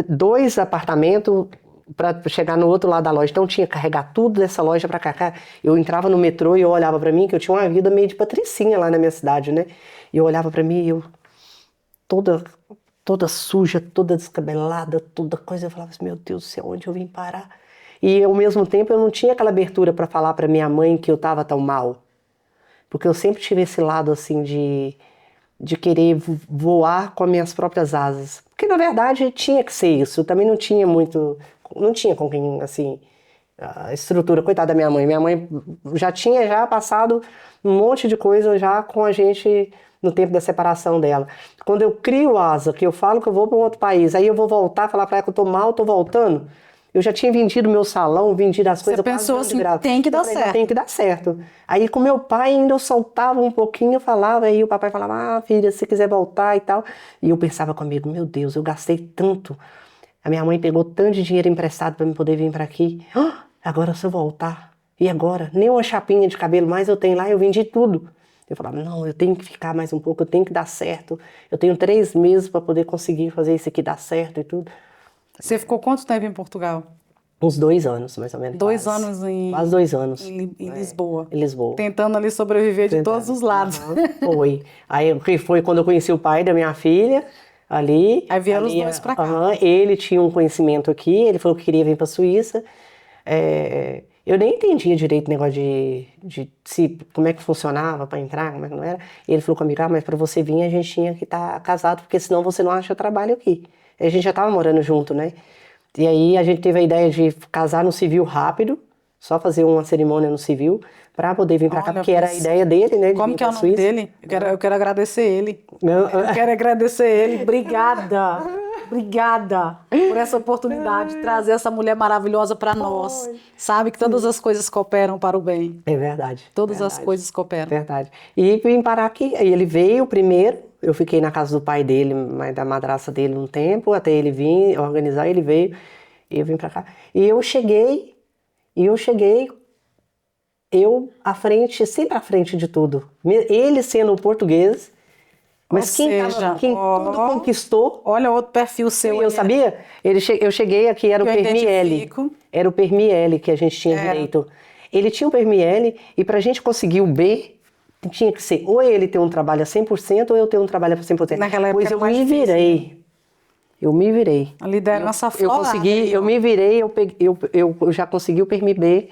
2 apartamentos para chegar no outro lado da loja. Então, tinha que carregar tudo dessa loja para cá. Eu entrava no metrô e eu olhava para mim, que eu tinha uma vida meio de patricinha lá na minha cidade, né? E eu olhava para mim e eu toda suja, toda descabelada, toda coisa. Eu falava assim, meu Deus do céu, onde eu vim parar? E ao mesmo tempo eu não tinha aquela abertura para falar para minha mãe que eu estava tão mal. Porque eu sempre tive esse lado assim de querer voar com as minhas próprias asas. Porque na verdade tinha que ser isso. Eu também não tinha com quem assim a estrutura. Coitada da minha mãe. Minha mãe já tinha já passado um monte de coisa já com a gente no tempo da separação dela. Quando eu crio asa, que eu falo que eu vou para um outro país, aí eu vou voltar, falar para ela que eu tô mal, tô voltando. Eu já tinha vendido meu salão, vendido as coisas. Você pensou assim, tem que dar certo. Tem que dar certo. Aí com meu pai ainda eu soltava um pouquinho, eu falava, aí o papai falava, filha, se quiser voltar e tal. E eu pensava comigo, meu Deus, eu gastei tanto. A minha mãe pegou tanto de dinheiro emprestado para eu poder vir para aqui. Agora se eu voltar, e agora? Nem uma chapinha de cabelo mais eu tenho lá, eu vendi tudo. Eu falava, não, eu tenho que ficar mais um pouco, eu tenho que dar certo. Eu tenho 3 meses para poder conseguir fazer isso aqui dar certo e tudo. Você ficou quanto tempo em Portugal? Uns 2 anos, mais ou menos. 2 anos em... Quase 2 anos. Em Lisboa. Em Lisboa. Tentando ali sobreviver de todos os lados. Foi. Aí foi quando eu conheci o pai da minha filha, ali. Aí vieram os dois pra cá. Ele tinha um conhecimento aqui, ele falou que queria vir pra Suíça. Eu nem entendia direito o negócio como é que funcionava para entrar, como é que não era. E ele falou comigo, mas para você vir a gente tinha que estar casado, porque senão você não acha trabalho aqui. A gente já estava morando junto, né? E aí a gente teve a ideia de casar no civil rápido, só fazer uma cerimônia no civil, para poder vir para cá, porque era a ideia dele, né? De como vir que é o nome dele? Eu quero agradecer ele. Eu quero agradecer ele. Obrigada. Obrigada por essa oportunidade de trazer essa mulher maravilhosa para nós. Sabe que todas as coisas cooperam para o bem. É verdade. Todas as coisas cooperam. Verdade. E vim parar aqui. Aí ele veio primeiro, eu fiquei na casa do pai dele, da madraça dele um tempo, até ele vir organizar, ele veio e eu vim para cá. E eu cheguei, sempre à frente de tudo. Ele sendo português, mas quem tudo conquistou... Olha outro perfil seu. Eu sabia? Eu cheguei aqui, era o Permi L. Era o Permi L que a gente tinha direito. Ele tinha o Permi L e pra gente conseguir o B, tinha que ser ou ele ter um trabalho a 100% ou eu ter um trabalho a 100%. Naquela época pois eu me virei. Eu me virei. A liderança florada. Eu consegui, eu me virei, eu já consegui o Permi B,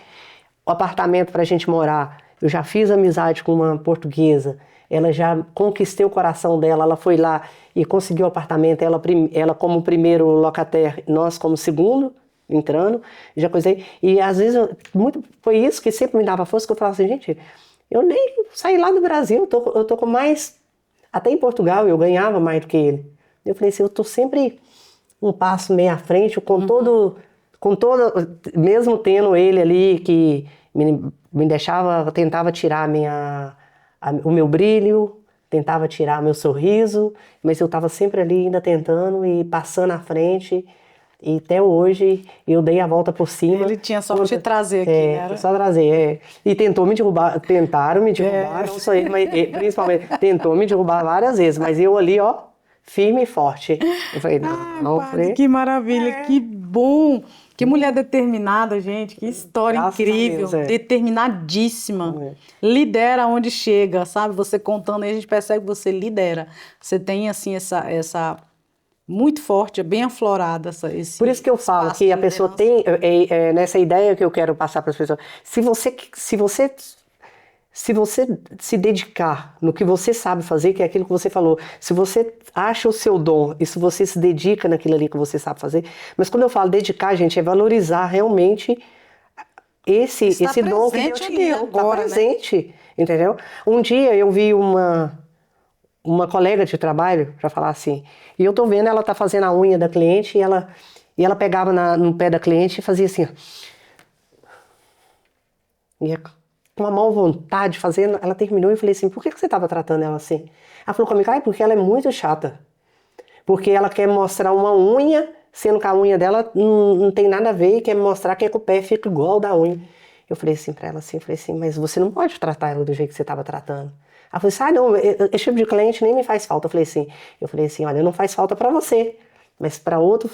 o apartamento pra gente morar. Eu já fiz amizade com uma portuguesa. Ela já conquistei o coração dela, ela foi lá e conseguiu o apartamento, ela como primeiro locataire, nós como segundo, entrando, já coisei. E às vezes, foi isso que sempre me dava força, que eu falava assim, gente, eu nem saí lá do Brasil, eu tô com mais, até em Portugal eu ganhava mais do que ele. Eu falei assim, eu tô sempre um passo meio à frente, mesmo tendo ele ali que me deixava, tentava tirar o meu brilho, tentava tirar meu sorriso, mas eu estava sempre ali ainda tentando e passando à frente. E até hoje eu dei a volta por cima. Ele tinha só te trazer aqui, né? Só trazer, E tentaram me derrubar, não só ele, mas ele, principalmente, tentou me derrubar várias vezes, mas eu ali, ó, firme e forte. Eu falei, não. Que maravilha, que bom! Que mulher determinada, gente, que história incrível, determinadíssima. Lidera onde chega, sabe? Você contando aí, a gente percebe que você lidera. Você tem, assim, essa muito forte, bem aflorada. Por isso que eu falo que a pessoa tem, nessa ideia que eu quero passar para as pessoas, se você se dedicar no que você sabe fazer, que é aquilo que você falou, se você acha o seu dom e se você se dedica naquilo ali que você sabe fazer, mas quando eu falo dedicar, gente, é valorizar realmente esse dom que Deus te deu, está presente, entendeu? Um dia eu vi uma colega de trabalho, para falar assim, e eu tô vendo ela tá fazendo a unha da cliente e ela pegava no pé da cliente e fazia assim, ó. Com uma má vontade, fazendo, ela terminou e eu falei assim, por que você estava tratando ela assim? Ela falou comigo, porque ela é muito chata. Porque ela quer mostrar uma unha, sendo que a unha dela não tem nada a ver e quer mostrar que o pé fica igual da unha. Eu falei assim pra ela, mas você não pode tratar ela do jeito que você estava tratando. Ela falou assim, não, esse tipo de cliente nem me faz falta. Eu falei assim, olha, não faz falta pra você, mas pra outra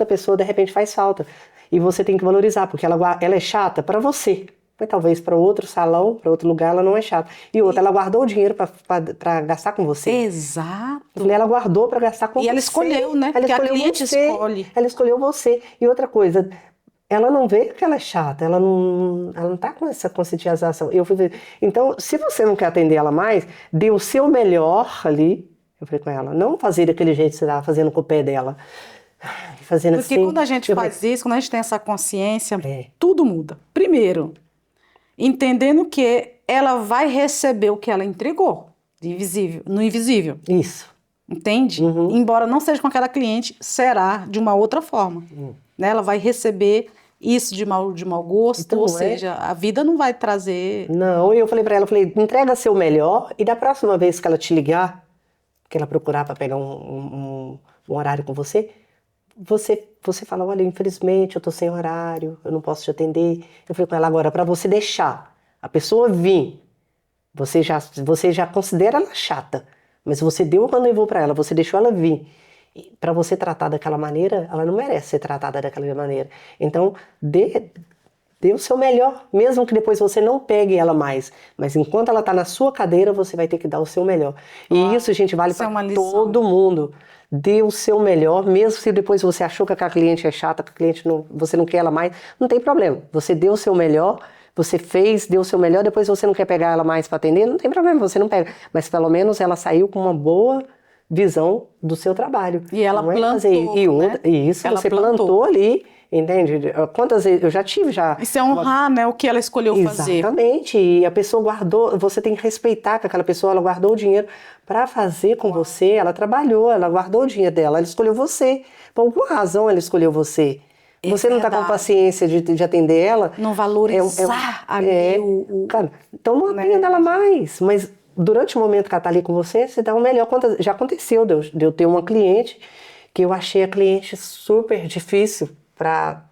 pessoa de repente faz falta. E você tem que valorizar, porque ela é chata pra você. Mas talvez para outro salão, para outro lugar, ela não é chata. E outra, ela guardou o dinheiro para gastar com você. Exato. Eu falei, ela guardou para gastar com você. E ela escolheu, né? Porque a cliente escolhe. Ela escolheu você. E outra coisa, ela não vê que ela é chata, ela não tá com essa conscientização. Então, se você não quer atender ela mais, dê o seu melhor ali. Eu falei com ela, não fazer daquele jeito que você estava fazendo com o pé dela. Fazendo Porque assim. quando a gente faz isso, quando a gente tem essa consciência, tudo muda. Primeiro, entendendo que ela vai receber o que ela entregou de invisível, no invisível. Isso. Entende? Embora não seja com aquela cliente, será de uma outra forma. Né? Ela vai receber isso de mau gosto, Então, ou seja, a vida não vai trazer... Não, e eu falei pra ela, entrega seu melhor e da próxima vez que ela te ligar, que ela procurar para pegar um horário com você, você fala, olha, infelizmente eu tô sem horário, eu não posso te atender. Eu falei com ela agora, para você deixar a pessoa vir, você já considera ela chata, mas você deu o rendezvous para ela, você deixou ela vir. Para você tratar daquela maneira, ela não merece ser tratada daquela maneira. Então, dê o seu melhor, mesmo que depois você não pegue ela mais. Mas enquanto ela está na sua cadeira, você vai ter que dar o seu melhor. E isso, gente, vale para todo mundo. Dê o seu melhor, mesmo se depois você achou que aquela cliente é chata, que a cliente você não quer ela mais, não tem problema. Você deu o seu melhor, você deu o seu melhor, depois você não quer pegar ela mais para atender, não tem problema, você não pega. Mas pelo menos ela saiu com uma boa visão do seu trabalho. E ela plantou, né? Isso, ela você plantou ali, entende? Quantas vezes eu já tive já. Isso é honrar, né, o que ela escolheu fazer. Exatamente. E a pessoa guardou, você tem que respeitar que aquela pessoa, ela guardou o dinheiro para fazer com você, ela trabalhou, ela guardou o dinheiro dela, ela escolheu você. Por alguma razão ela escolheu você. Você não está com paciência de atender ela. Não valorizar ali Cara, então não atenda ela mais. Mas durante o momento que ela está ali com você, você dá o melhor. Já aconteceu de eu ter uma cliente que eu achei a cliente super difícil para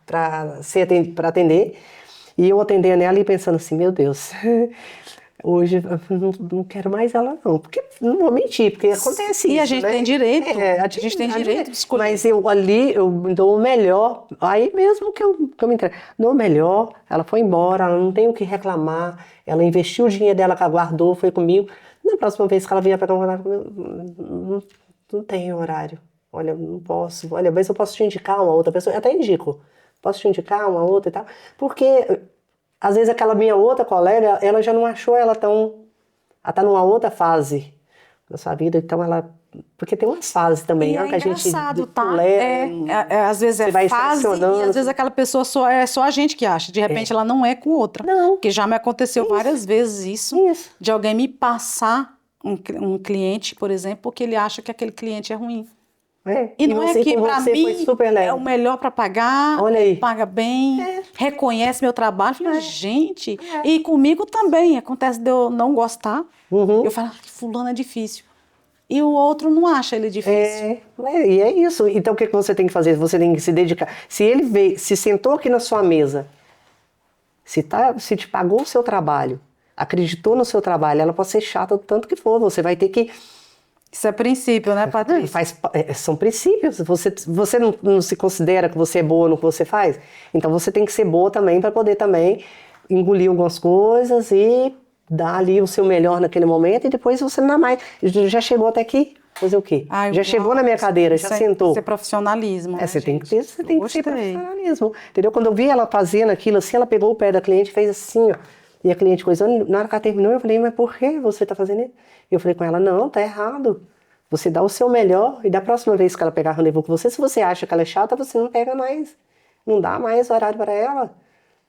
atender. E eu atendendo ela e pensando assim, meu Deus, hoje eu não quero mais ela não. Porque não vou mentir, porque acontece isso, e a gente tem direito. A gente tem direito de escolher. Mas eu dou o melhor. Aí mesmo que eu me entrego, dou o melhor, ela foi embora, ela não tem o que reclamar. Ela investiu o dinheiro dela que ela guardou, foi comigo. Na próxima vez que ela vier para cá, não tem horário. Olha, não posso. Olha, mas eu posso te indicar uma outra pessoa. Eu até indico. Posso te indicar uma outra e tal. Porque, às vezes, aquela minha outra colega, ela já não achou ela tão... Ela tá numa outra fase da sua vida. Então, ela... Porque tem umas fases também, né? Que a gente tá? Às vezes é fase e às vezes aquela pessoa é só a gente que acha. De repente, ela não é com outra. Não. Porque já me aconteceu várias vezes isso. De alguém me passar um cliente, por exemplo, porque ele acha que aquele cliente é ruim. E não é que para mim é o melhor para pagar, paga bem, reconhece meu trabalho. Falei, gente, e comigo também acontece de eu não gostar. Eu falo, fulano é difícil. E o outro não acha ele difícil. E é isso. Então o que você tem que fazer? Você tem que se dedicar. Se ele veio, se sentou aqui na sua mesa, se te pagou o seu trabalho, acreditou no seu trabalho, ela pode ser chata do tanto que for, você vai ter que... Isso é princípio, né, Patrícia? São princípios. Você não se considera que você é boa no que você faz? Então você tem que ser boa também para poder também engolir algumas coisas e dar ali o seu melhor naquele momento e depois você não dá mais. Já chegou até aqui? Fazer o quê? Já chegou na minha cadeira, já sentou. Isso é profissionalismo. Você tem que ser profissionalismo. Entendeu? Quando eu vi ela fazendo aquilo assim, ela pegou o pé da cliente e fez assim, ó. E a cliente coisando, na hora que ela terminou, eu falei, mas por que você tá fazendo isso? Eu falei com ela, não, tá errado. Você dá o seu melhor e da próxima vez que ela pegar rendezvous com você, se você acha que ela é chata, você não pega mais. Não dá mais horário para ela.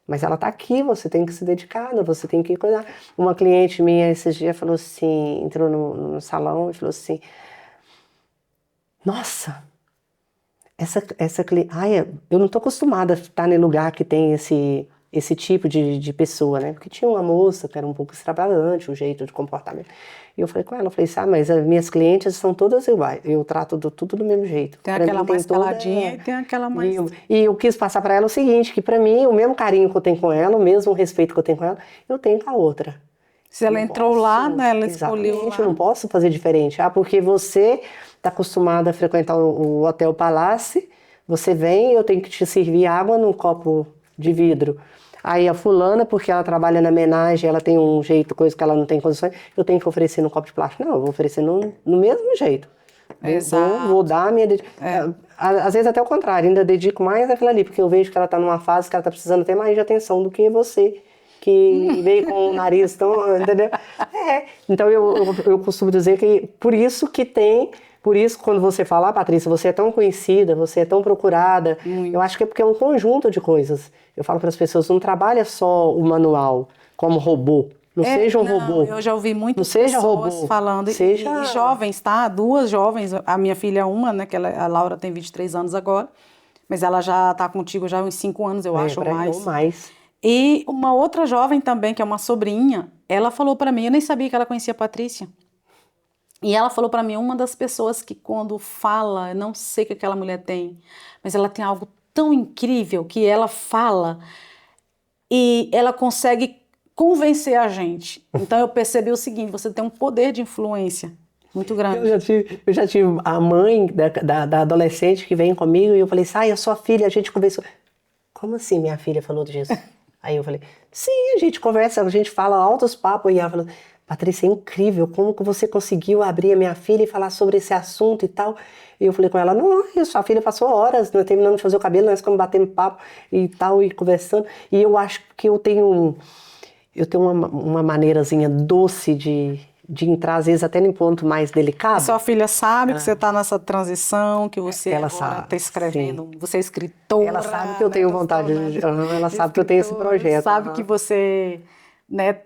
Mas ela tá aqui, você tem que se dedicar, você tem que cuidar. Uma cliente minha esses dias falou assim, entrou no salão e falou assim, nossa, essa cliente, eu não tô acostumada a estar em lugar que tem esse tipo de pessoa, né? Porque tinha uma moça que era um pouco extravagante, o jeito de comportamento. E eu falei com ela, mas as minhas clientes são todas iguais. Eu trato tudo do mesmo jeito. Tem aquela mais caladinha e tem aquela mais... E eu quis passar para ela o seguinte, que para mim, o mesmo carinho que eu tenho com ela, o mesmo respeito que eu tenho com ela, eu tenho com a outra. Se ela entrou lá, né? Ela escolheu lá. Eu não posso fazer diferente. Porque você está acostumada a frequentar o Hotel Palace, você vem, eu tenho que te servir água num copo de vidro. Aí a fulana, porque ela trabalha na homenagem, ela tem um jeito, coisa que ela não tem condições, eu tenho que oferecer no copo de plástico. Não, eu vou oferecer no mesmo jeito. Exato. Vou dar a minha dedicação. Às vezes até o contrário, ainda dedico mais aquilo ali, porque eu vejo que ela está numa fase que ela está precisando ter mais de atenção do que você, que veio com o nariz tão... Entendeu? Então eu costumo dizer que por isso que tem Por isso, quando você fala, Patrícia, você é tão conhecida, você é tão procurada, eu acho que é porque é um conjunto de coisas. Eu falo para as pessoas, não trabalha só o manual como robô. Não seja um robô. Eu já ouvi muitas seja pessoas robô, falando, seja... e jovens, tá? 2 jovens, a minha filha é uma, né? A Laura tem 23 anos agora, mas ela já tá contigo já há uns 5 anos, eu acho, ou mais. Ou mais. E uma outra jovem também, que é uma sobrinha, ela falou para mim, eu nem sabia que ela conhecia a Patrícia. E ela falou para mim, uma das pessoas que quando fala, eu não sei o que aquela mulher tem, mas ela tem algo tão incrível que ela fala e ela consegue convencer a gente. Então eu percebi o seguinte, você tem um poder de influência muito grande. Eu já tive a mãe da adolescente que vem comigo e eu falei, a sua filha, a gente conversou. Como assim minha filha falou disso? Aí eu falei, sim, a gente conversa, a gente fala altos papos. E ela falou, Patrícia, é incrível, como que você conseguiu abrir a minha filha e falar sobre esse assunto e tal? E eu falei com ela, não, sua filha passou horas, nós terminamos de fazer o cabelo, nós ficamos batendo papo e tal, e conversando. E eu acho que eu tenho uma maneirazinha doce de entrar, às vezes, até num ponto mais delicado. E sua filha sabe que você está nessa transição, que você ela agora está escrevendo, sim. você é escritora. Ela sabe que eu tenho vontade de... Ela sabe que eu tenho esse projeto. Sabe que você, né,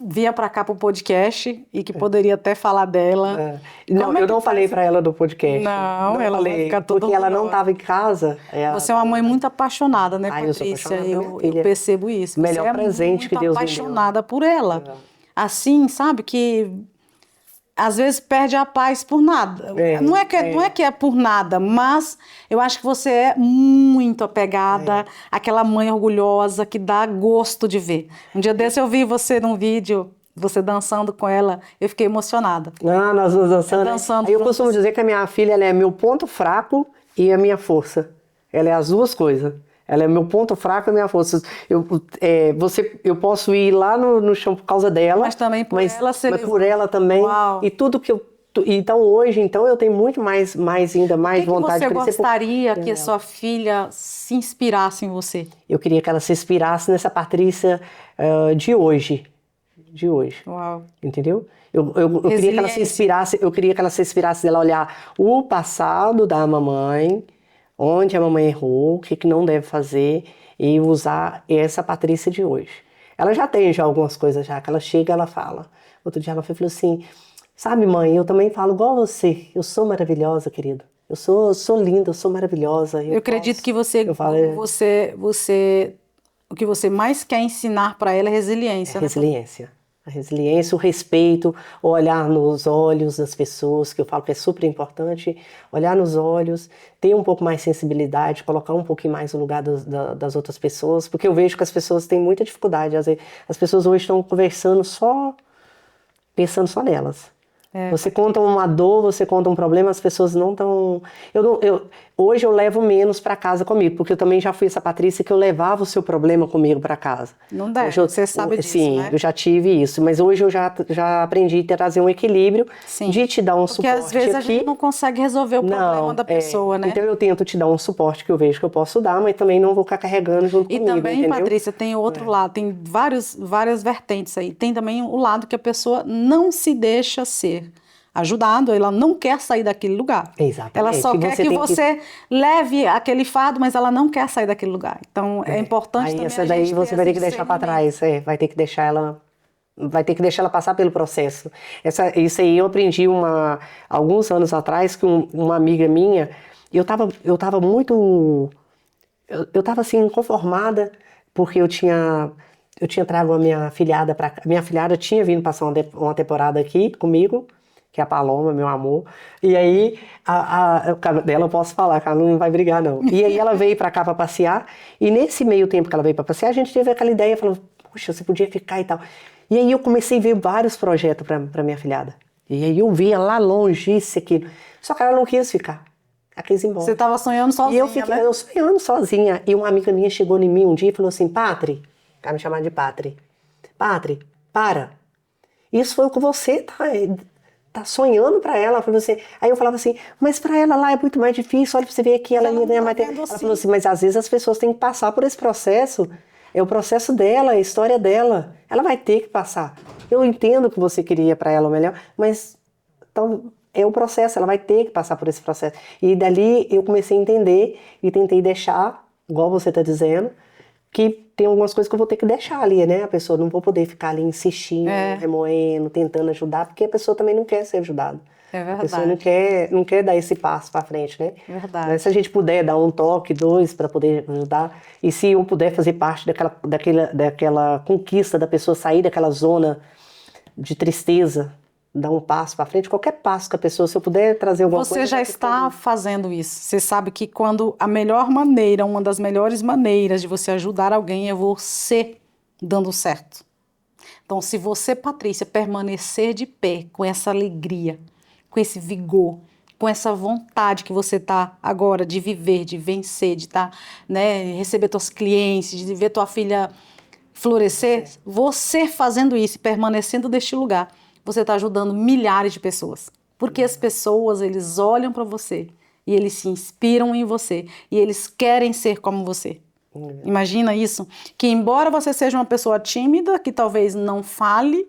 vinha para cá para o podcast e que poderia até falar dela. Não, eu não falei para ela do podcast. Não, ela falei, vai ficar toda porque ela não estava em casa. Você é uma mãe muito apaixonada, né, eu sou Patrícia? apaixonada Eu percebo isso. O melhor presente que Deus me deu. Apaixonada por ela. Assim, sabe, que às vezes perde a paz por nada. Não é que é por nada, mas eu acho que você é muito apegada àquela mãe orgulhosa que dá gosto de ver. Um dia desse eu vi você num vídeo, você dançando com ela, eu fiquei emocionada. Nós dançando. Aí eu costumo dizer que a minha filha ela é meu ponto fraco e a minha força. Ela é as duas coisas. Ela é meu ponto fraco e a minha força. Eu posso ir lá no chão por causa dela. Mas também por ela ser. Mas por ela também. Uau. E tudo que eu... Então hoje eu tenho muito mais vontade de crescer. Você gostaria que a sua filha se inspirasse em você? Eu queria que ela se inspirasse nessa Patrícia de hoje. De hoje. Uau. Entendeu? Eu queria que ela se inspirasse. Eu queria que ela se inspirasse dela olhar o passado da mamãe, onde a mamãe errou, o que não deve fazer e usar essa Patrícia de hoje. Ela já tem algumas coisas já, que ela chega, ela fala. Outro dia ela falou assim, sabe mãe, eu também falo igual a você, eu sou maravilhosa, querido. Eu sou linda, eu sou maravilhosa. Eu acredito que o que você mais quer ensinar para ela é resiliência. Resiliência. A resiliência, o respeito, o olhar nos olhos das pessoas, que eu falo que é super importante, olhar nos olhos, ter um pouco mais de sensibilidade, colocar um pouquinho mais no lugar das outras pessoas, porque eu vejo que as pessoas têm muita dificuldade, as pessoas hoje estão conversando pensando só nelas. Você conta uma dor, você conta um problema, as pessoas não estão... Hoje eu levo menos para casa comigo, porque eu também já fui essa Patrícia que eu levava o seu problema comigo para casa. Não deve, você sabe disso, sim, né? Eu já tive isso, mas hoje eu já aprendi a trazer um equilíbrio de te dar um suporte. Porque às vezes a gente não consegue resolver o problema da pessoa, né? Então eu tento te dar um suporte que eu vejo que eu posso dar, mas também não vou ficar carregando junto comigo, também, entendeu? Patrícia, tem outro lado, tem várias vertentes aí. Tem também o lado que a pessoa não se deixa ser ajudado, ela não quer sair daquele lugar. Exatamente. Ela só quer que você leve aquele fardo, mas ela não quer sair daquele lugar. Então é importante também. Essa daí você vai ter que deixar para trás, vai ter que deixar ela passar pelo processo. Isso aí eu aprendi alguns anos atrás que uma amiga minha, eu tava muito, eu tava assim inconformada porque eu tinha trago a minha afilhada para cá. Minha afilhada tinha vindo passar uma temporada aqui comigo, que é a Paloma, meu amor. E aí, dela eu posso falar, que ela não vai brigar, não. E aí ela veio pra cá pra passear, e nesse meio tempo que ela veio pra passear, a gente teve aquela ideia, falou, puxa, você podia ficar e tal. E aí eu comecei a ver vários projetos pra minha afilhada. E aí eu via lá longe isso e aquilo. Só que ela não quis ficar. Ela quis ir embora. Você tava sonhando sozinha, eu sonhando sozinha. E uma amiga minha chegou em mim um dia e falou assim, Patri, ela me chamava de Patri. Patri, para. Isso foi o que você tá sonhando pra ela. Aí eu falava assim, mas pra ela lá é muito mais difícil, olha pra você ver aqui, ela ainda ganha mais tempo. Ela falou assim, mas às vezes as pessoas têm que passar por esse processo, é o processo dela, é a história dela, ela vai ter que passar. Eu entendo que você queria pra ela o melhor, mas é o processo, ela vai ter que passar por esse processo. E dali eu comecei a entender e tentei deixar, igual você está dizendo, que tem algumas coisas que eu vou ter que deixar ali, né? A pessoa não vou poder ficar ali insistindo, remoendo, tentando ajudar, porque a pessoa também não quer ser ajudada. É A verdade. pessoa não quer dar esse passo para frente, né? Verdade. Mas se a gente puder dar um toque, dois, para poder ajudar, e se eu puder fazer parte daquela conquista da pessoa sair daquela zona de tristeza, dar um passo para frente, qualquer passo que a pessoa, se eu puder trazer alguma coisa... Você já está fazendo isso. Você sabe que quando a melhor maneira, uma das melhores maneiras de você ajudar alguém é você dando certo. Então, se você, Patrícia, permanecer de pé com essa alegria, com esse vigor, com essa vontade que você está agora de viver, de vencer, de receber seus clientes, de ver tua filha florescer, você fazendo isso e permanecendo neste lugar, você está ajudando milhares de pessoas. Porque as pessoas, eles olham para você e eles se inspiram em você e eles querem ser como você. Imagina isso, que embora você seja uma pessoa tímida, que talvez não fale,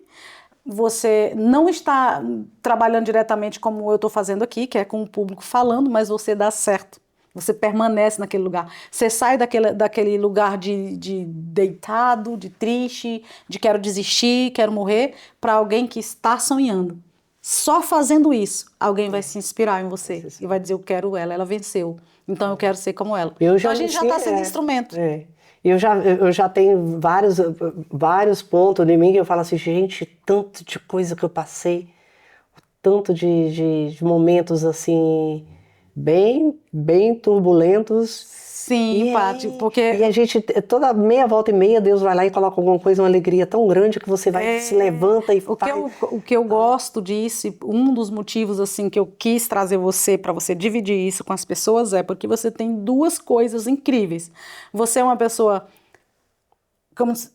você não está trabalhando diretamente como eu estou fazendo aqui, que é com o público falando, mas você dá certo. Você permanece naquele lugar. Você sai daquele lugar de deitado, de triste, de quero desistir, quero morrer, para alguém que está sonhando. Só fazendo isso, alguém vai se inspirar em você e vai dizer, eu quero ela venceu. Então eu quero ser como ela. Então a gente já está sendo instrumento. Eu já tenho vários pontos de mim que eu falo assim, gente, tanto de coisa que eu passei, tanto de momentos assim... bem turbulentos. Sim, Pati, porque... E a gente, toda meia volta e meia, Deus vai lá e coloca alguma coisa, uma alegria tão grande que você vai, se levanta e faz. O que eu gosto disso, um dos motivos assim que eu quis trazer você, para você dividir isso com as pessoas, é porque você tem duas coisas incríveis. Você é uma pessoa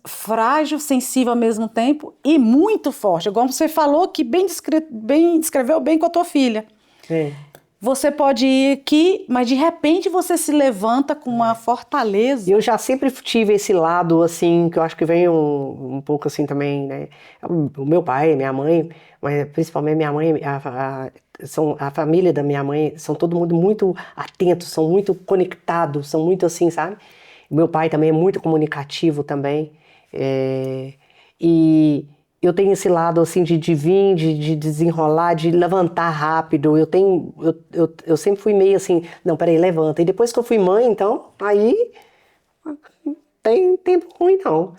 frágil, sensível ao mesmo tempo e muito forte. Igual você falou que descreveu bem com a tua filha. Você pode ir aqui, mas de repente você se levanta com uma fortaleza. Eu já sempre tive esse lado, assim, que eu acho que vem um pouco assim também, né? O meu pai, minha mãe, mas principalmente minha mãe, a família da minha mãe, são todo mundo muito atentos, são muito conectados, são muito assim, sabe? O meu pai também é muito comunicativo também. E eu tenho esse lado assim de vir, de desenrolar, de levantar rápido. Eu sempre fui meio assim, não, peraí, levanta. E depois que eu fui mãe, então, aí tem tempo ruim não.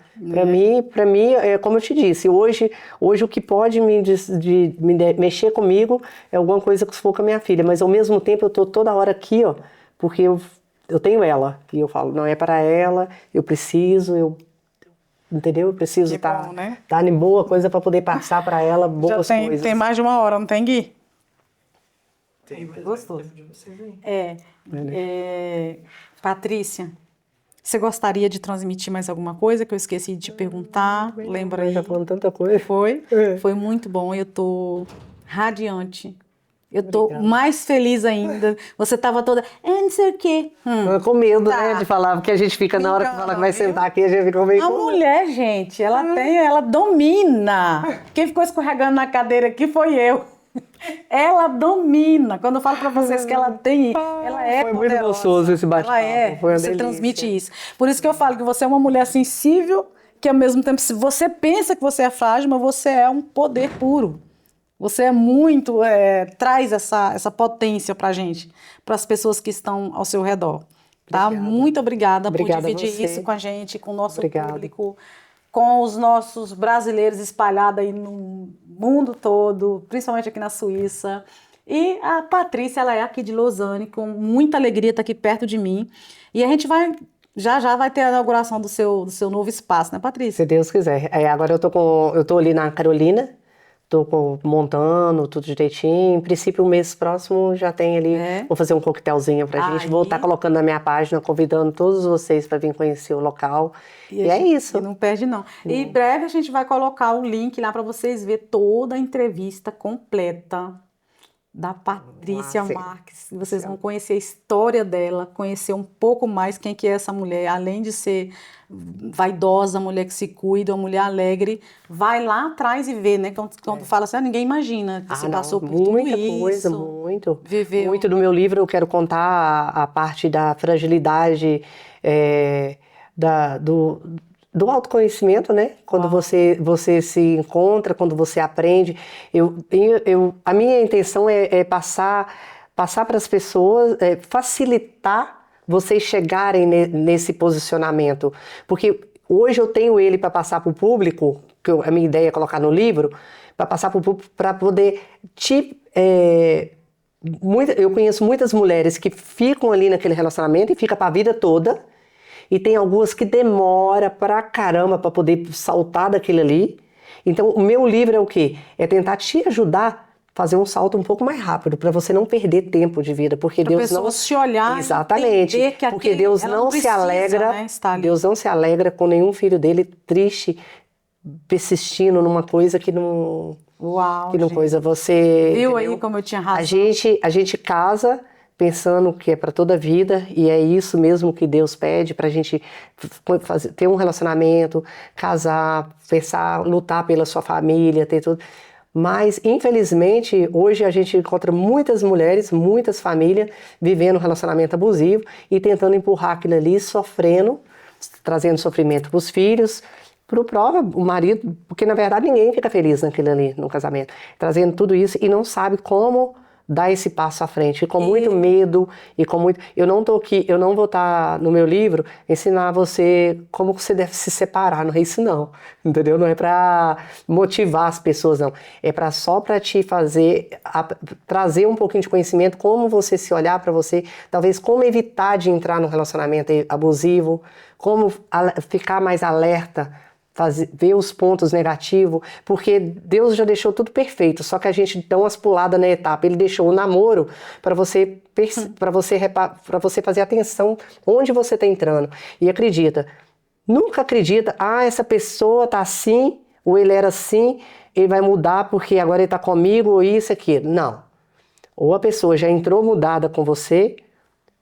Para mim, é como eu te disse, hoje o que pode mexer comigo é alguma coisa que for com a minha filha, mas ao mesmo tempo eu tô toda hora aqui, ó, porque eu tenho ela, e eu falo, não é para ela, eu preciso, entendeu? Eu preciso estar em boa coisa para poder passar para ela boas coisas. Tem mais de uma hora, não tem, Gui? Tem, mas gostoso. De vocês Patrícia, você gostaria de transmitir mais alguma coisa que eu esqueci de te perguntar? Lembra aí? Já falando tanta coisa. Foi? Foi muito bom, eu tô radiante. Eu tô mais feliz ainda. Você tava toda, não sei o quê. Com medo, né, de falar, porque a gente fica na hora que fala que vai sentar aqui, a gente fica meio... A mulher, gente, ela domina. Quem ficou escorregando na cadeira aqui foi eu. Ela domina. Quando eu falo pra vocês que ela tem, ela é Foi poderosa. muito gostoso esse bate-papo. Foi uma você delícia. transmite isso. Por isso que eu falo que você é uma mulher sensível, que ao mesmo tempo, se você pensa que você é frágil, mas você é um poder puro. Você é muito, traz essa potência pra gente, para as pessoas que estão ao seu redor. Tá? Muito obrigada por dividir isso com a gente, com o nosso público, com os nossos brasileiros espalhados aí no mundo todo, principalmente aqui na Suíça. E a Patrícia, ela é aqui de Lausanne, com muita alegria, está aqui perto de mim. E a gente já vai ter a inauguração do seu novo espaço, né, Patrícia? Se Deus quiser. Agora eu tô ali na Carolina, tô montando tudo direitinho. Em princípio, o mês próximo já tem ali. Vou fazer um coquetelzinho pra gente. Vou estar colocando na minha página, convidando todos vocês para vir conhecer o local. E é isso. E não perde, não. E em breve a gente vai colocar o link lá para vocês verem toda a entrevista completa. da Patrícia Sim. Marques. Vocês vão conhecer a história dela, conhecer um pouco mais quem que é essa mulher, além de ser vaidosa, mulher que se cuida, uma mulher alegre, vai lá atrás e vê, né? Quando fala assim, ninguém imagina que você não, passou por tudo muita coisa, isso, muito. viveu. Muito do meu livro eu quero contar a parte da fragilidade, do autoconhecimento, né? Quando você se encontra, quando você aprende. A minha intenção é passar para as pessoas, facilitar vocês chegarem nesse posicionamento. Porque hoje eu tenho ele para passar para o público, a minha ideia é colocar no livro, para passar para o público, para poder eu conheço muitas mulheres que ficam ali naquele relacionamento e ficam para a vida toda. E tem algumas que demora pra caramba para poder saltar daquele ali. Então, o meu livro é o quê? É tentar te ajudar a fazer um salto um pouco mais rápido, para você não perder tempo de vida, porque Pra Deus pessoa não se olhar, exatamente, entender que porque Deus ela não se precisa, alegra, né, estar ali. Deus não se alegra com nenhum filho dele triste, persistindo numa coisa que não Uau, gente. Coisa você viu entendeu? aí como eu tinha razão? A gente casa pensando que é para toda a vida e é isso mesmo que Deus pede para a gente ter um relacionamento, casar, pensar, lutar pela sua família, ter tudo. Mas, infelizmente, hoje a gente encontra muitas mulheres, muitas famílias vivendo um relacionamento abusivo e tentando empurrar aquilo ali, sofrendo, trazendo sofrimento para os filhos, para o próprio marido, porque na verdade ninguém fica feliz naquilo ali, no casamento, trazendo tudo isso e não sabe como dar esse passo à frente, e com muito medo e com muito... Eu não vou estar no meu livro ensinar você como você deve se separar, não é isso não, entendeu? Não é para motivar as pessoas não, é só para te trazer um pouquinho de conhecimento, como você se olhar para você, talvez como evitar de entrar num relacionamento abusivo, como ficar mais alerta, ver os pontos negativos, porque Deus já deixou tudo perfeito, só que a gente dá umas puladas na etapa. Ele deixou o namoro para você fazer atenção onde você está entrando. E nunca acredita, essa pessoa tá assim, ou ele era assim, ele vai mudar porque agora ele está comigo, ou isso, aquilo. Não. Ou a pessoa já entrou mudada com você.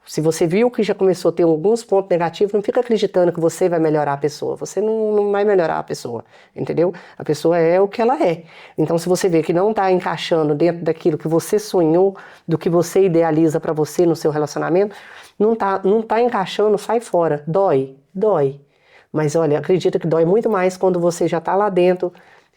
Se você viu que já começou a ter alguns pontos negativos, não fica acreditando que você vai melhorar a pessoa. Você não vai melhorar a pessoa, entendeu? A pessoa é o que ela é. Então, se você vê que não está encaixando dentro daquilo que você sonhou, do que você idealiza para você no seu relacionamento, não tá encaixando, sai fora. Dói. Mas olha, acredita que dói muito mais quando você já está lá dentro,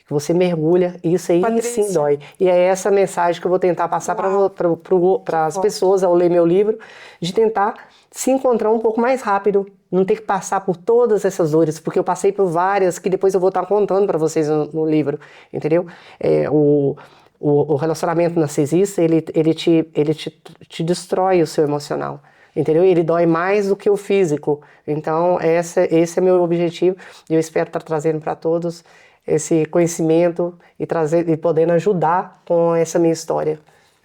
que você mergulha, isso aí Patrícia, sim dói. E é essa mensagem que eu vou tentar passar para as pessoas ao ler meu livro, de tentar se encontrar um pouco mais rápido, não ter que passar por todas essas dores, porque eu passei por várias que depois eu vou estar contando para vocês no livro, entendeu? O relacionamento narcisista, ele te destrói o seu emocional. Entendeu? Ele dói mais do que o físico. Então, esse é meu objetivo e eu espero estar trazendo para todos esse conhecimento e podendo ajudar com essa minha história.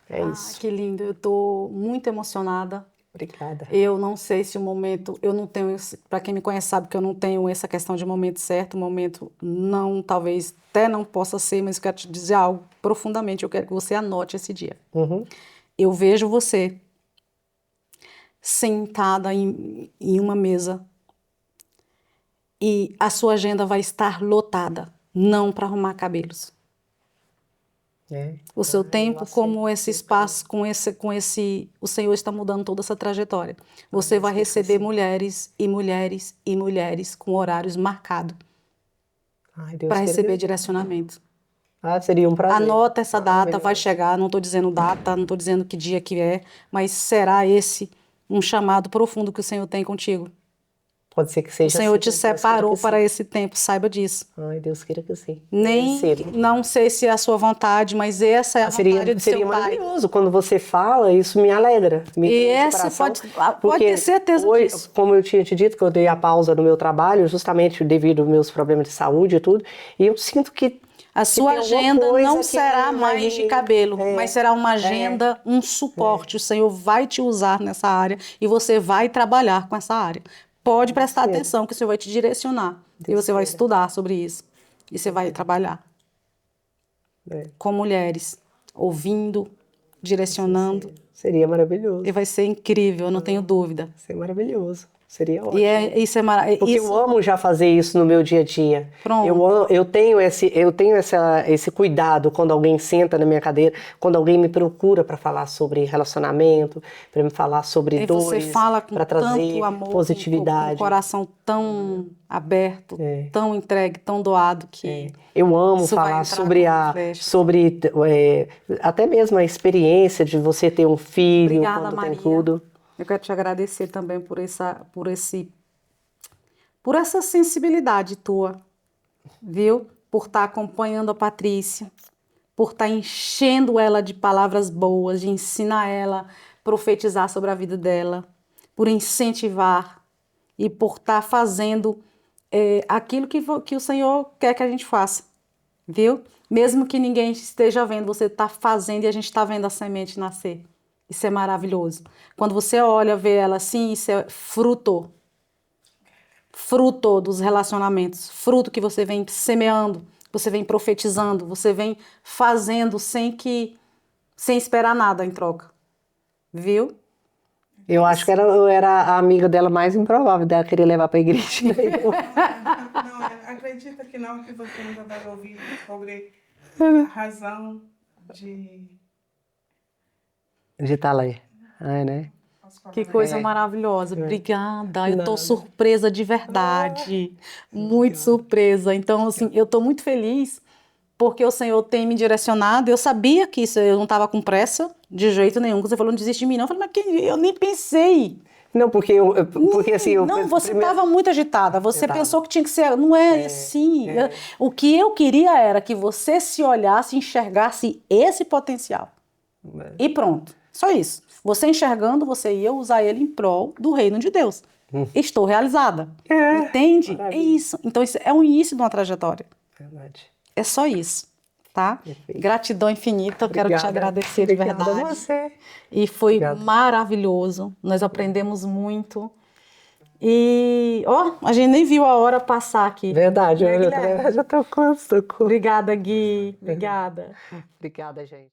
É isso. Que lindo, eu estou muito emocionada. Obrigada. Eu não sei se o momento, eu não tenho, para quem me conhece sabe que eu não tenho essa questão de momento certo, o momento não, talvez até não possa ser, mas eu quero te dizer algo profundamente, eu quero que você anote esse dia. Uhum. Eu vejo você sentada em uma mesa e a sua agenda vai estar lotada, não para arrumar cabelos. O seu tempo, como esse espaço, o Senhor está mudando toda essa trajetória. Você vai receber mulheres e mulheres e mulheres com horários marcados para receber direcionamento. Seria um prazer. Anota essa data, vai chegar, não estou dizendo data, não estou dizendo que dia que é, mas será esse um chamado profundo que o Senhor tem contigo. Pode ser que seja. O Senhor assim, te separou para esse tempo, saiba disso. Ai, Deus queira que sim. Não sei se é a sua vontade, mas essa é a vontade do seu Seria Pai. maravilhoso. Quando você fala, isso me alegra. E essa pode ter certeza disso. Como eu tinha te dito, que eu dei a pausa no meu trabalho, justamente devido aos meus problemas de saúde e tudo, e eu sinto que a sua agenda não será mais de cabelo, mas será uma agenda, um suporte. O Senhor vai te usar nessa área e você vai trabalhar com essa área. Pode prestar atenção que o Senhor vai te direcionar. E você vai estudar sobre isso. E você vai trabalhar com mulheres, ouvindo direcionando. Seria maravilhoso. E vai ser incrível, eu não tenho dúvida. Seria maravilhoso. Seria ótimo. E isso é maravilhoso. Porque eu amo já fazer isso no meu dia a dia. Pronto. Eu tenho esse cuidado quando alguém senta na minha cadeira, quando alguém me procura para falar sobre relacionamento, para me falar sobre dores, você fala com para trazer tanto amor, positividade. com o coração tão aberto, tão entregue, tão doado que eu amo isso vai falar entrar sobre até mesmo a experiência de você ter um filho. Obrigada, quando Maria. tem tudo. Eu quero te agradecer também por essa sensibilidade tua, viu? Por estar acompanhando a Patrícia, por estar enchendo ela de palavras boas, de ensinar ela a profetizar sobre a vida dela, por incentivar e por estar fazendo aquilo que o Senhor quer que a gente faça, viu? Mesmo que ninguém esteja vendo, você está fazendo e a gente está vendo a semente nascer. Isso é maravilhoso. Quando você olha, vê ela assim, isso é fruto dos relacionamentos, fruto que você vem semeando, você vem profetizando, você vem fazendo sem esperar nada em troca. Viu? Eu acho que eu era a amiga dela mais improvável dela querer levar para a igreja. Não, acredita que não, que você nunca deve ouvir sobre a razão de estar lá. Né? Que coisa maravilhosa. Obrigada. Eu tô surpresa de verdade. Muito surpresa. Então, assim, eu tô muito feliz porque o Senhor tem me direcionado. Eu sabia que eu não estava com pressa de jeito nenhum. Você falou, não desiste de mim, não. Eu falei, mas eu nem pensei. Não, porque assim... Não, você estava muito agitada. Você pensou que tinha que ser... Não é assim. O que eu queria era que você se olhasse e enxergasse esse potencial. E pronto. Só isso. Você enxergando, você ia usar ele em prol do reino de Deus. Estou realizada. Entende? Maravilha. É isso. Então, isso é o início de uma trajetória. Verdade. É só isso, tá? Perfeito. Gratidão infinita. Eu quero te agradecer de verdade. Obrigada a você. E foi maravilhoso. Nós aprendemos muito. E, a gente nem viu a hora passar aqui. Verdade. Né, Guilherme? Já tô com. Obrigada, Gui. Obrigada. Obrigada, gente.